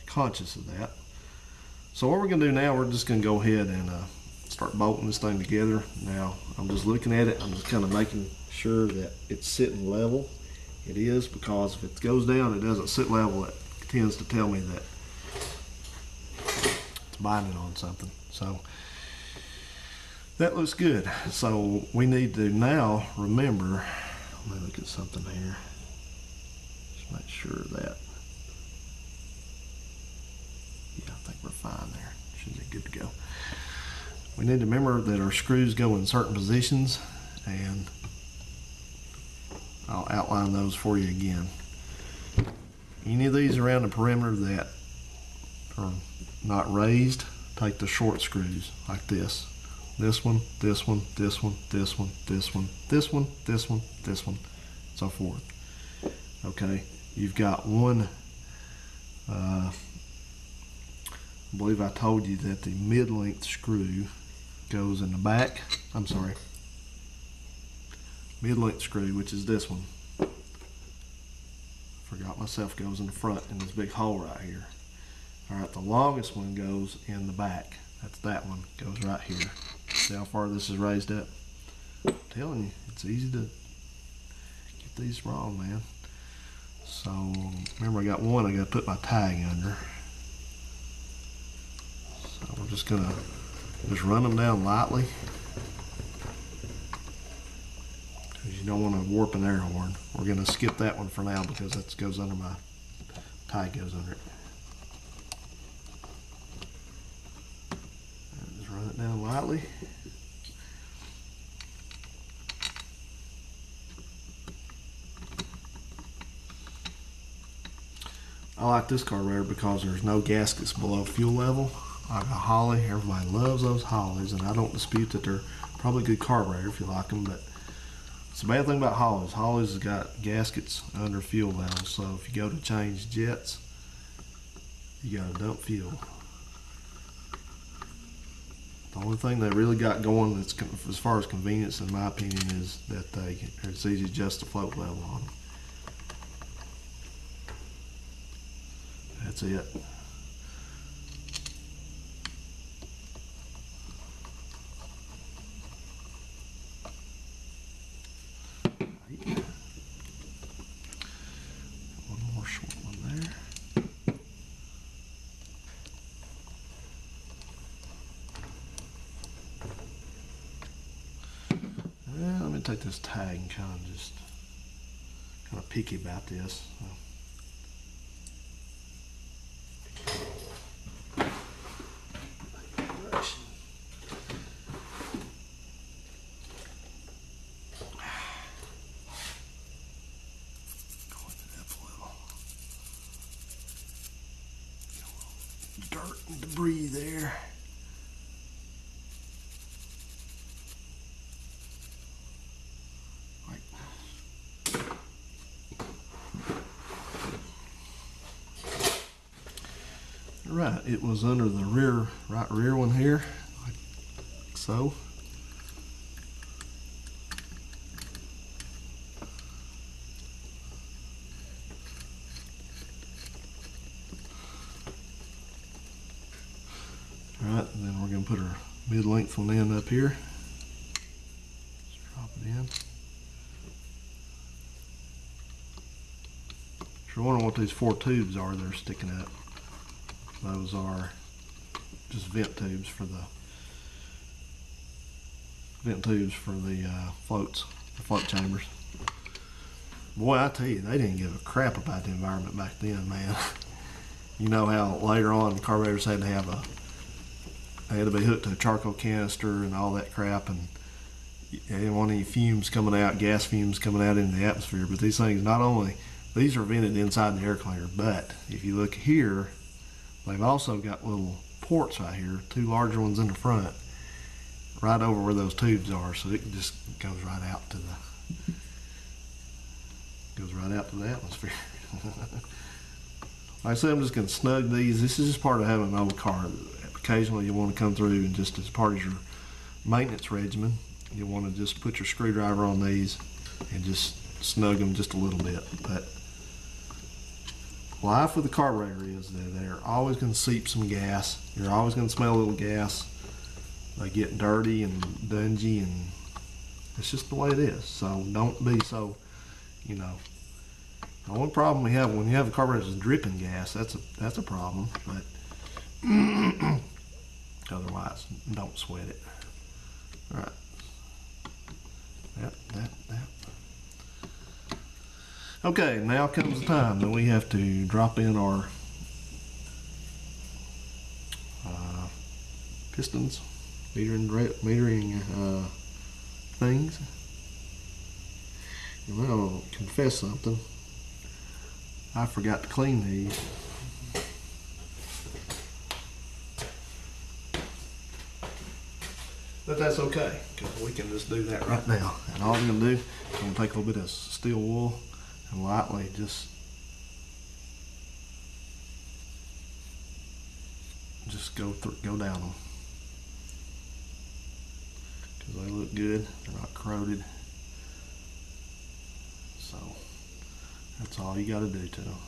conscious of that. So what we're going to do now, we're just going to go ahead and start bolting this thing together. Now, I'm just looking at it. I'm just kind of making sure that it's sitting level. It is, because if it goes down, it doesn't sit level, it tends to tell me that it's binding on something. So that looks good. So we need to now remember, let me look at something here. Just make sure that, yeah, I think we're fine there. Should be good to go. We need to remember that our screws go in certain positions, and I'll outline those for you again. Any of these around the perimeter that are not raised, take the short screws like this. This one, this one, this one, this one, this one, this one, this one, this one, so forth. Okay, you've got one, I believe I told you that the mid-length screw goes in the back. I'm sorry. Mid-length screw, which is this one. Forgot myself, goes in the front in this big hole right here. Alright, the longest one goes in the back. That's that one, goes right here. See how far this is raised up? I'm telling you, it's easy to get these wrong, man. So, remember I got one I got to put my tag under. So we're just going to just run them down lightly. Because you don't want to warp an air horn. We're going to skip that one for now because that goes under my tag, goes under it. And just run it down lightly. I like this carburetor because there's no gaskets below fuel level. I got Holly. Everybody loves those Hollies, and I don't dispute that they're probably a good carburetor if you like them, but it's the bad thing about Hollies. Hollies has got gaskets under fuel levels, so if you go to change jets, you got to dump fuel. The only thing they really got going that's, as far as convenience, in my opinion, is that it's easy to adjust the float level on them. That's it. One more short one there. Well, let me take this tag and kind of picky about this. Dirt and debris there. Right. Right, it was under the right rear one here, like so. Alright, and then we're going to put our mid-length one in up here. Just drop it in. If you're wondering what these 4 tubes are that are sticking up, those are just vent tubes for the floats, the float chambers. Boy, I tell you, they didn't give a crap about the environment back then, man. You know how later on carburetors had to be hooked to a charcoal canister and all that crap, and you didn't want any fumes coming out, gas fumes coming out into the atmosphere. But these things, not only, these are vented inside the air cleaner, but if you look here, they've also got little ports right here, 2 larger ones in the front, right over where those tubes are, so it just goes right out to the atmosphere. Like I said, I'm just going to snug these. This is just part of having an old car. Occasionally you want to come through and just as part of your maintenance regimen, you want to just put your screwdriver on these and just snug them just a little bit. But life with the carburetor is that they're always going to seep some gas. You're always going to smell a little gas. They get dirty and dungy, and it's just the way it is. So don't be so, you know. The only problem we have when you have a carburetor is dripping gas. That's a problem, but otherwise, don't sweat it. All right. That. Okay, now comes the time that we have to drop in our pistons, metering things. And I'll confess something. I forgot to clean these. But that's okay, because we can just do that right now. And all I'm going to do, I'm going to take a little bit of steel wool and lightly just go down them. Because they look good, they're not corroded. So that's all you got to do to them.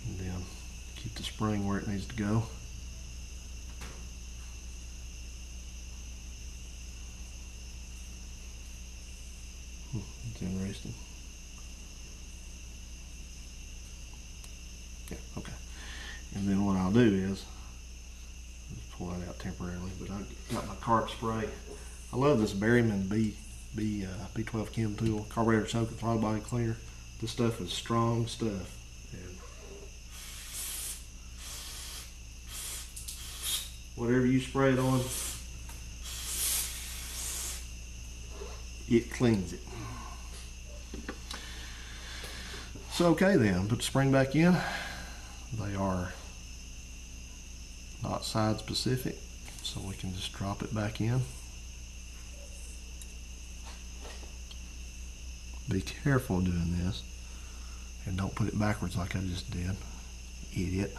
And then keep the spring where it needs to go. It's interesting. Yeah, okay. And then what I'll do is just pull that out temporarily, but I got my carb spray. I love this Berryman B12 Chem tool, carburetor soak and throttle body cleaner. This stuff is strong stuff. And whatever you spray it on, it cleans it. So okay then, put the spring back in. They are not side specific, so we can just drop it back in. Be careful doing this, and don't put it backwards like I just did, idiot.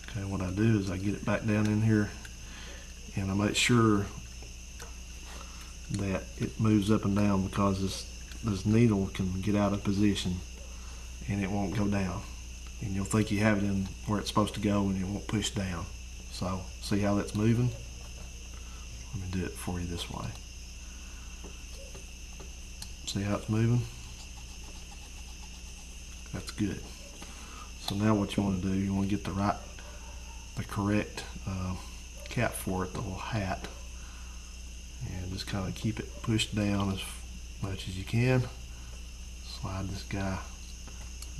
Okay, what I do is I get it back down in here, and I make sure that it moves up and down, because this needle can get out of position and it won't go down, and you'll think you have it in where it's supposed to go and it won't push down. So see how that's moving? Let me do it for you this way. See how it's moving? That's good. So now what you want to do, you want to get the correct cap for it, the little hat, and just kind of keep it pushed down as much as you can. Slide this guy,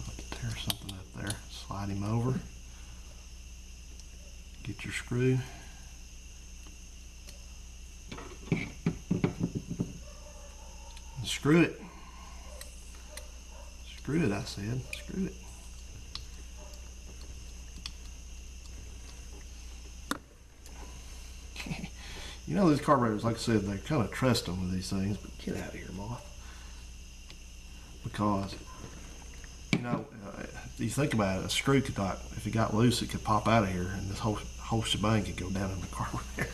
not to tear something up there, slide him over. Get your screw. And screw it. Screw it, I said. Screw it. You know, these carburetors, like I said, they kind of trust them with these things, but get out of here, moth. Because, you know, if you think about it, a screw could, like, if it got loose, it could pop out of here, and this whole shebang could go down in the carburetor.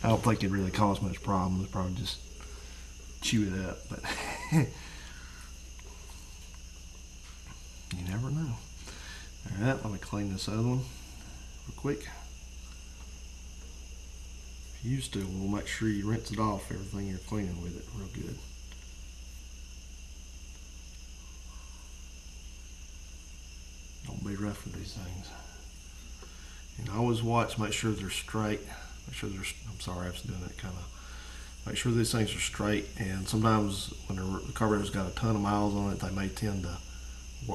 I don't think it really cause much problem. It's probably just chew it up, but you never know. All right, let me clean this other one real quick. If you used to, we'll make sure you rinse it off, everything you're cleaning with it real good. Don't be rough with these things. And always watch, make sure they're straight. Make sure they're, I'm sorry, I was doing that kind of. Make sure these things are straight, and sometimes when the carburetor's got a ton of miles on it, they may tend to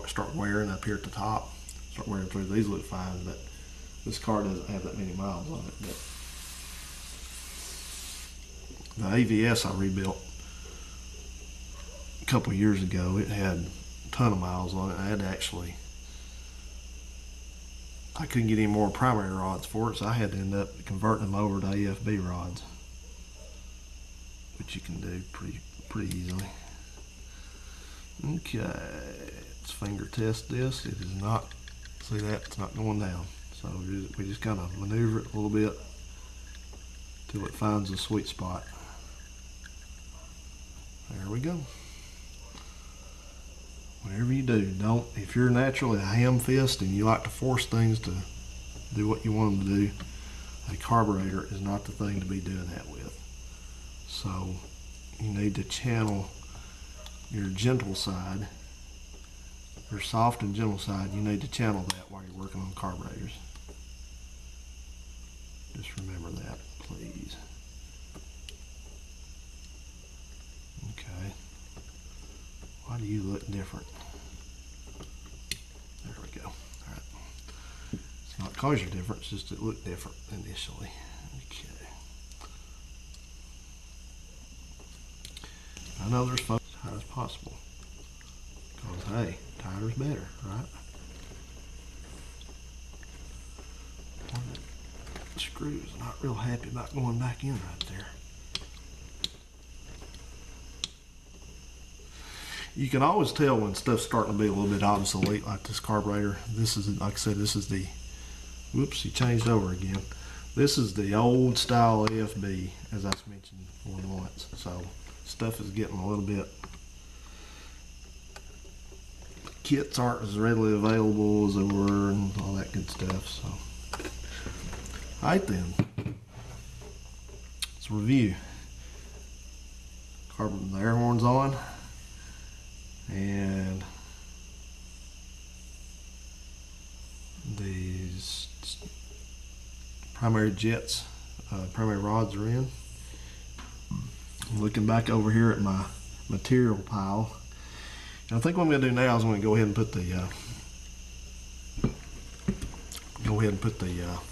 start wearing up here at the top. Start wearing through. These look fine, but this car doesn't have that many miles on it. But the AVS I rebuilt a couple of years ago, it had a ton of miles on it. I had to actually, I couldn't get any more primary rods for it, so I had to end up converting them over to AFB rods, which you can do pretty easily. Okay, let's finger test this. It is not, see that, it's not going down. So we just kind of maneuver it a little bit till it finds a sweet spot. There we go. Whatever you do, if you're naturally a ham fist and you like to force things to do what you want them to do, a carburetor is not the thing to be doing that with. So you need to channel your gentle side, your soft and gentle side. You need to channel that while you're working on carburetors. Just remember that, please. Okay. Why do you look different? There we go. All right. It's not because you're different, it's just it looked different initially. Okay. I know there's folks as high as possible. Because, hey, tighter's better, right? That screw is not real happy about going back in right there. You can always tell when stuff's starting to be a little bit obsolete, like this carburetor. This is, like I said, this is the, whoops, he changed over again. This is the old style AFB, as I mentioned more than once. So stuff is getting a little bit, kits aren't as readily available as they were and all that good stuff. So, all right then, let's review. The air horn's on. And these primary jets, primary rods are in. I'm looking back over here at my material pile. And I think what I'm going to do now is I'm going to go ahead and put the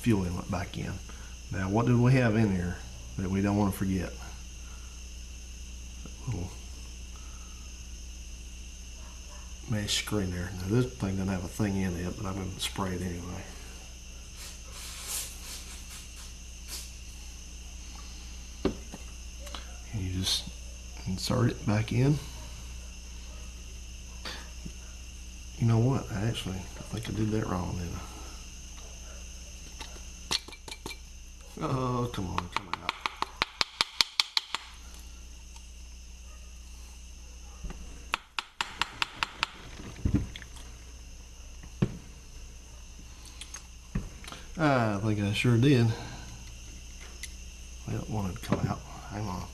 fuel inlet back in. Now, what did we have in here that we don't want to forget? That little mesh screen there. Now this thing doesn't have a thing in it, but I'm going to spray it anyway. And you just insert it back in. You know what? I think I did that wrong, didn't I? Oh, come on, come out. I think I sure did. Well, it wanted to come out. Hang on.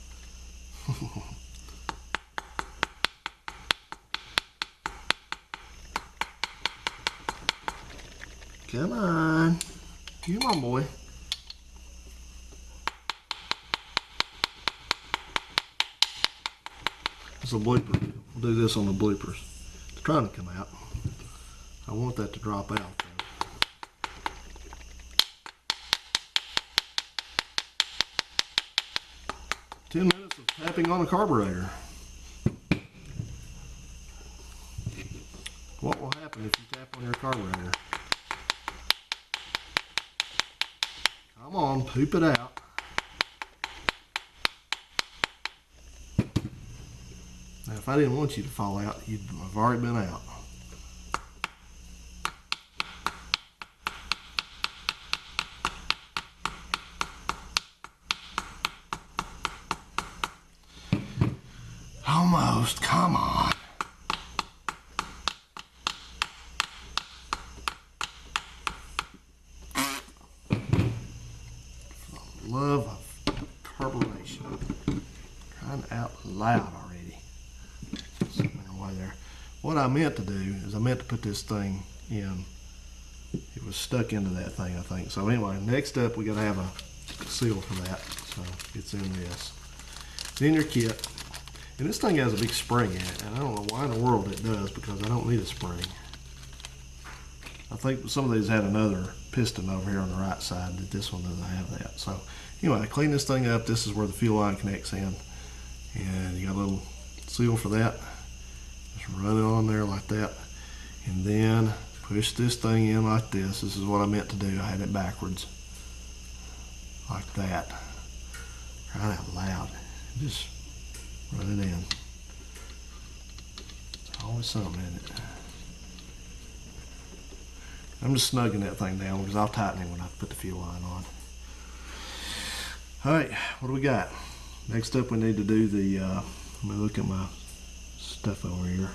Come on. Come on, boy. It's a blooper. We'll do this on the bloopers. It's trying to come out. I want that to drop out, though. 10 minutes of tapping on a carburetor. What will happen if you tap on your carburetor? Come on, poop it out. Now, if I didn't want you to fall out, you'd have already been out. Almost, come on. For the love of carburation. Crying out loud already. Something away there. What I meant to do is I meant to put this thing in. It was stuck into that thing, I think. So anyway, next up we gotta have a seal for that. So it's in this. It's in your kit. And this thing has a big spring in it, and I don't know why in the world it does, because I don't need a spring. I think some of these had another piston over here on the right side, but this one doesn't have that. So anyway, clean this thing up. This is where the fuel line connects in. And you got a little seal for that. Just run it on there like that. And then push this thing in like this. This is what I meant to do. I had it backwards. Like that. Crying out loud. Just run it in. There's always something in it. I'm just snugging that thing down because I'll tighten it when I put the fuel line on. Alright, what do we got? Next up we need to do the Let me look at my stuff over here.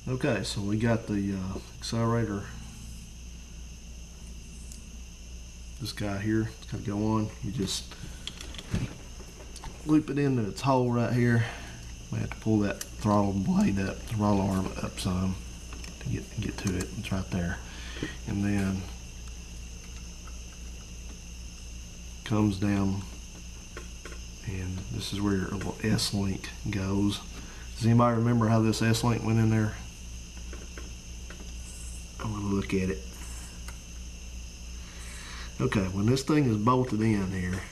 Okay, so we got the accelerator. This guy here, it's got to go on. You just loop it into its hole right here. We have to pull that throttle blade up, throttle arm up some to get to it. It's right there, and then comes down, and this is where your little S-link goes. Does anybody remember how this S-link went in there? I'm gonna look at it. Okay, when this thing is bolted in here,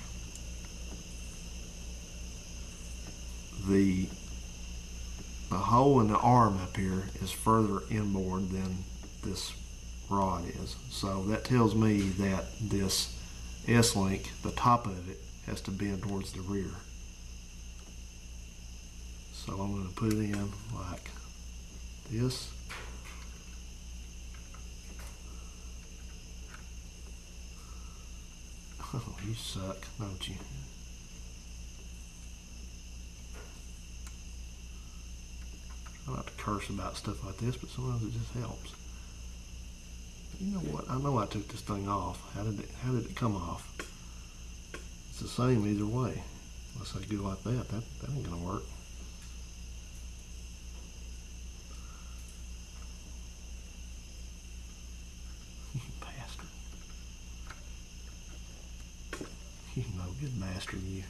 the hole in the arm up here is further inboard than this rod is. So that tells me that this S-link, the top of it, has to bend towards the rear. So I'm going to put it in like this. Oh, you suck, don't you? I like to curse about stuff like this, but sometimes it just helps. You know what? I know I took this thing off. How did it come off? It's the same either way. Unless I do like that. That ain't gonna work. You bastard. You no good bastard, you.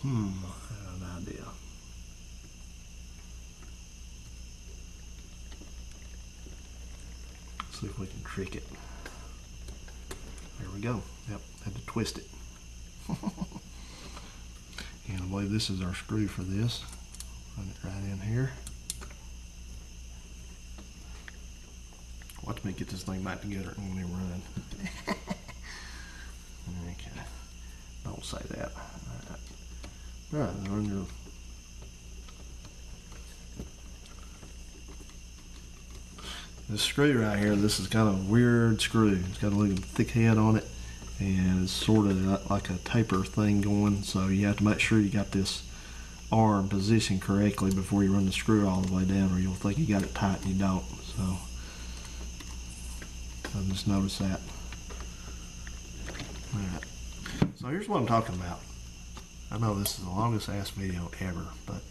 I have an idea. See if we can trick it. There we go. Yep, had to twist it. And I believe this is our screw for this. Run it right in here. Watch me get this thing back together and when it run. Okay. Don't say that. All right, run your. This screw right here, this is kind of a weird screw. It's got a little thick head on it, and it's sort of like a taper thing going. So you have to make sure you got this arm positioned correctly before you run the screw all the way down, or you'll think you got it tight and you don't. So I just noticed that. All right. So here's what I'm talking about. I know this is the longest ass video ever, but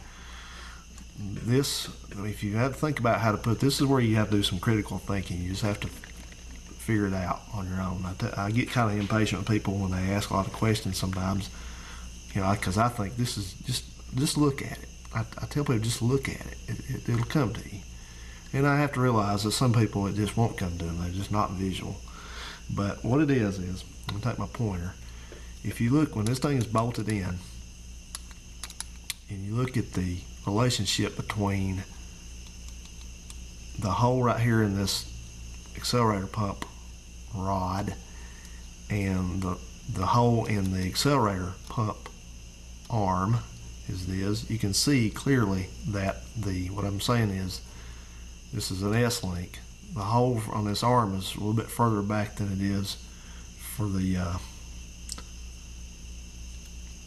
this, if you have to think about how to put this, is where you have to do some critical thinking. You just have to figure it out on your own. I get kind of impatient with people when they ask a lot of questions sometimes, you know, because I think this is just look at it. I tell people just look at it. It'll come to you. And I have to realize that some people it just won't come to them. They're just not visual. But what it is I'm gonna take my pointer. If you look, when this thing is bolted in, and you look at the relationship between the hole right here in this accelerator pump rod and the hole in the accelerator pump arm you can see clearly that what I'm saying is this is an S-link. The hole on this arm is a little bit further back than it is for the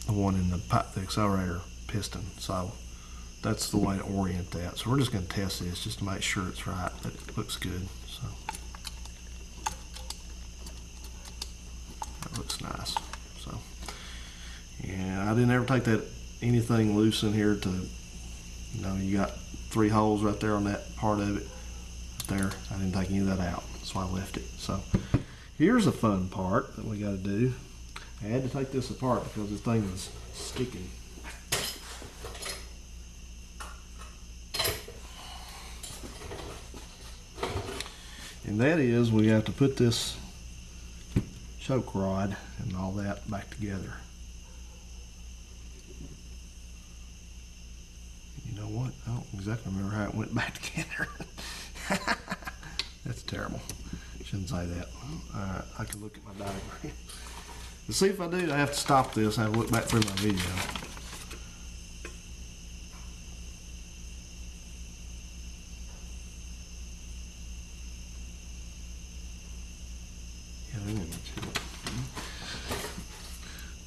one in the accelerator piston. So that's the way to orient that. So we're just going to test this just to make sure it's right, that it looks good. So that looks nice. So yeah, I didn't ever take anything loose in here to, you know, you got 3 holes right there on that part of it. Right there, I didn't take any of that out. That's why I left it. So here's a fun part that we got to do. I had to take this apart because this thing was sticking. And that is, we have to put this choke rod and all that back together. You know what? I don't exactly remember how it went back together. Shouldn't say that. Alright, I can look at my diagram. To see if I do, I have to stop this and have a look back through my video.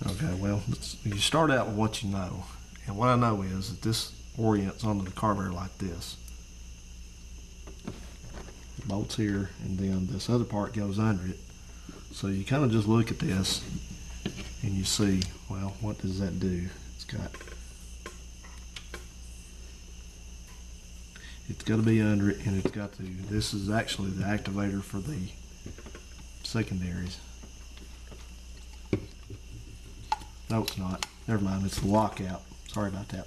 Okay, well, you start out with what you know. And what I know is that this orients onto the carburetor like this. It bolts here, and then this other part goes under it. So you kind of just look at this, and you see, well, what does that do? It's got to be under it, and it's got to, this is actually the activator for the secondaries. No, it's not. Never mind, it's the lockout. Sorry about that.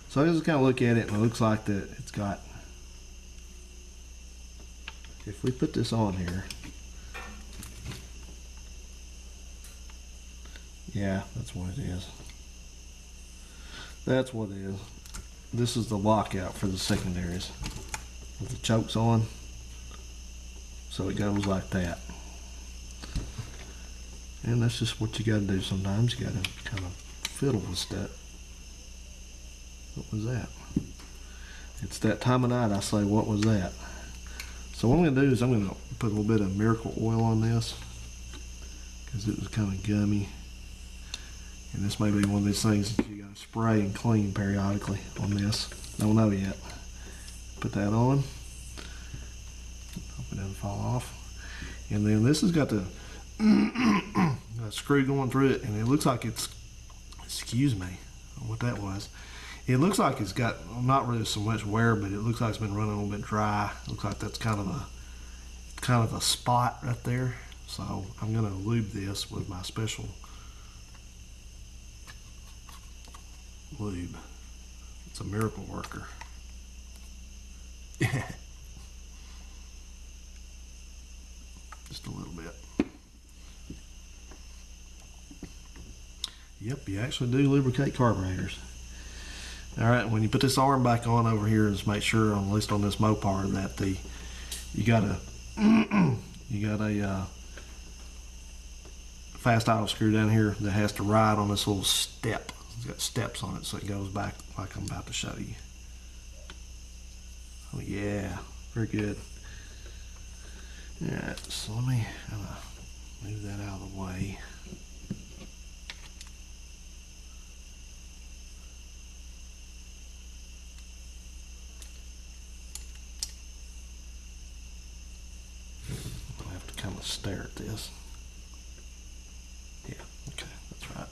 So I just kind of look at it, and it looks like that it's got, if we put this on here, yeah, that's what it is. That's what it is. This is the lockout for the secondaries. With the chokes on, so it goes like that. And that's just what you gotta do sometimes. You gotta kind of fiddle with stuff. What was that? It's that time of night I say, what was that? So what I'm gonna do is I'm gonna put a little bit of miracle oil on this, because it was kind of gummy. And this may be one of these things that you gotta spray and clean periodically on this. Don't know yet. Put that on. Hope it doesn't fall off. And then this has got the a screw going through it, and it looks like it's, excuse me, what that was. It looks like it's got not really so much wear, but it looks like it's been running a little bit dry. Looks like that's kind of a spot right there. So I'm gonna lube this with my special lube. It's a miracle worker. Just a little bit. Yep, you actually do lubricate carburetors. Alright, when you put this arm back on over here, just make sure, at least on this Mopar, that you got a fast idle screw down here that has to ride on this little step. It's got steps on it, so it goes back like I'm about to show you. Oh yeah, very good. Alright, so let me move that out of the way. I'll have to kind of stare at this. Yeah, okay, that's right.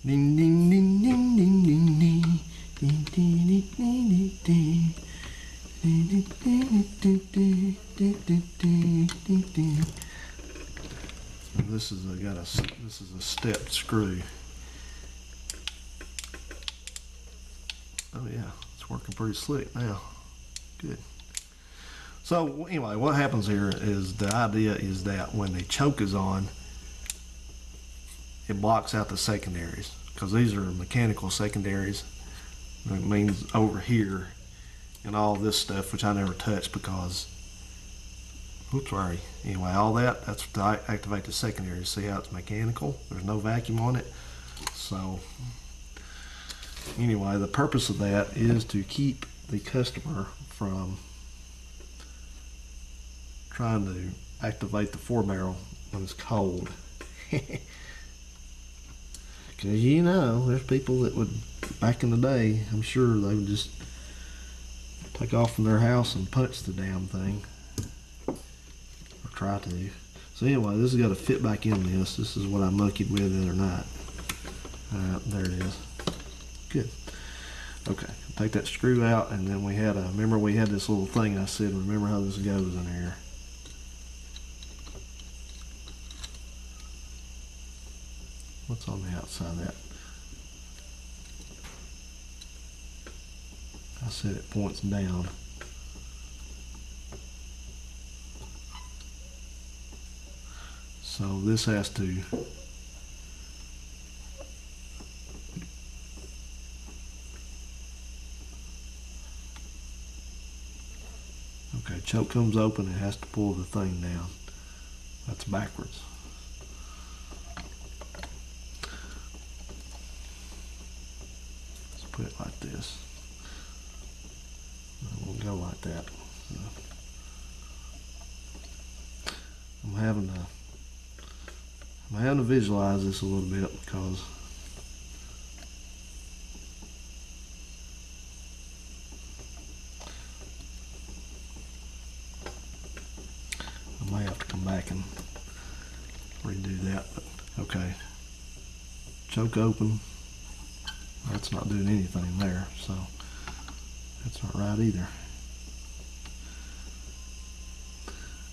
Ding ding ding ding ding ding ding ding ding ding ding ding. This is a stepped screw. Oh yeah, it's working pretty slick now. Good. So anyway, what happens here is the idea is that when the choke is on, it blocks out the secondaries, because these are mechanical secondaries. That means over here and all this stuff, which I never touched because, oops, sorry. Anyway, all that's to activate the secondaries. See how it's mechanical? There's no vacuum on it. So anyway, the purpose of that is to keep the customer from trying to activate the 4-barrel when it's cold. Because you know, there's people that would, back in the day, I'm sure they would just take off from their house and punch the damn thing. Or try to. So anyway, this has got to fit back in this. This is what I monkeyed with the other night. There it is. Good. Okay, take that screw out, and then we had remember we had this little thing I said, remember how this goes in here. What's on the outside of that? I said it points down. So this has to choke comes open, it has to pull the thing down. That's backwards. Let's put it like this. It won't go like that. So I'm having to visualize this a little bit because I may have to come back and redo that, but okay. Choke open. That's not doing anything there, so that's not right either.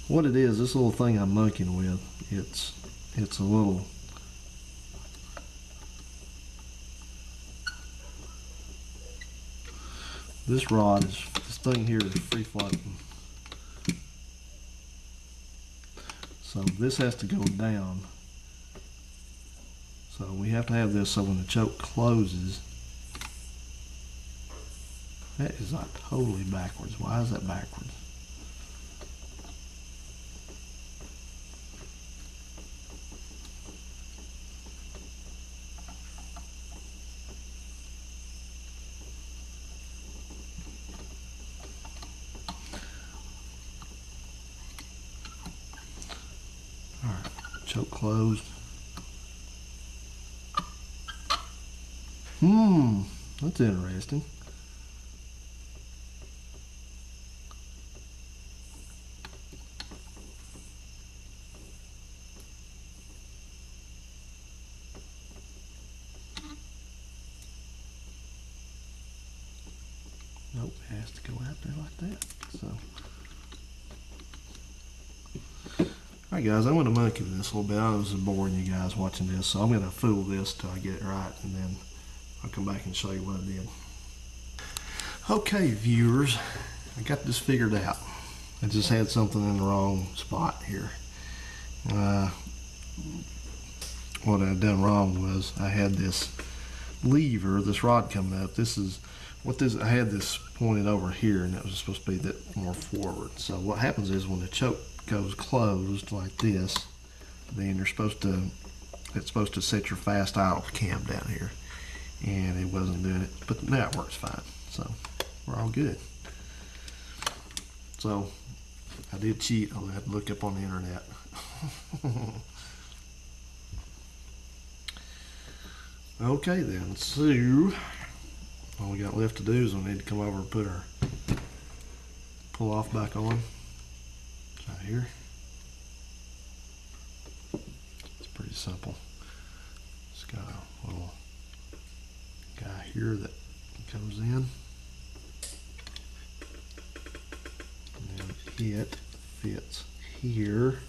What it is, this little thing I'm monkeying with, it's a little this thing here is free floating. So this has to go down. So we have to have this so when the choke closes, that is like totally backwards. Why is that backwards? Alright, choke closed. That's interesting. Nope, it has to go out there like that. So, alright guys, I'm going to monkey with this a little bit. I know this is boring you guys watching this, so I'm going to fool this till I get it right, and then I'll come back and show you what I did. Okay, viewers, I got this figured out. I just had something in the wrong spot here. What I'd done wrong was I had this lever, this rod coming up. I had this pointed over here, and it was supposed to be that more forward. So what happens is when the choke goes closed like this, then it's supposed to set your fast idle cam down here. And it wasn't doing it, but now it works fine, so we're all good. So I did cheat. I'll have to look up on the internet. Okay then, so all we got left to do is we need to come over and put our pull off back on right here. It's pretty simple. It's got a little guy here that comes in, and then it fits here.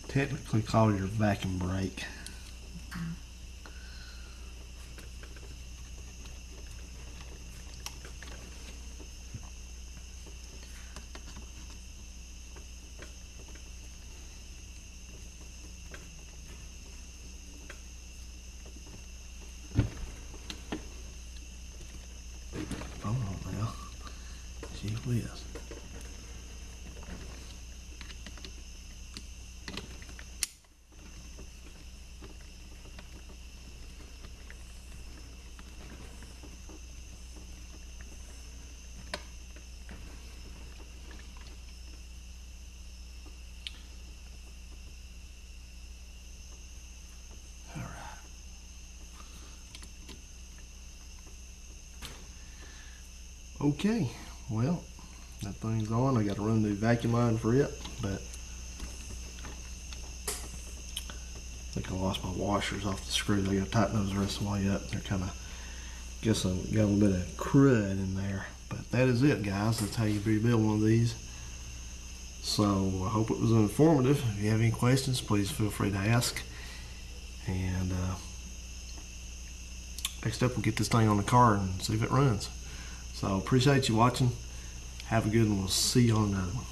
Technically called your vacuum brake. Hold on now. Gee whiz. Okay, well, that thing's on. I got to run the vacuum line for it, but I think I lost my washers off the screws. I got to tighten those the rest of the way up. They're kind of, guess I got a little bit of crud in there. But that is it, guys. That's how you rebuild one of these. So I hope it was informative. If you have any questions, please feel free to ask. And next up, we'll get this thing on the car and see if it runs. So appreciate you watching. Have a good one. We'll see you on another one.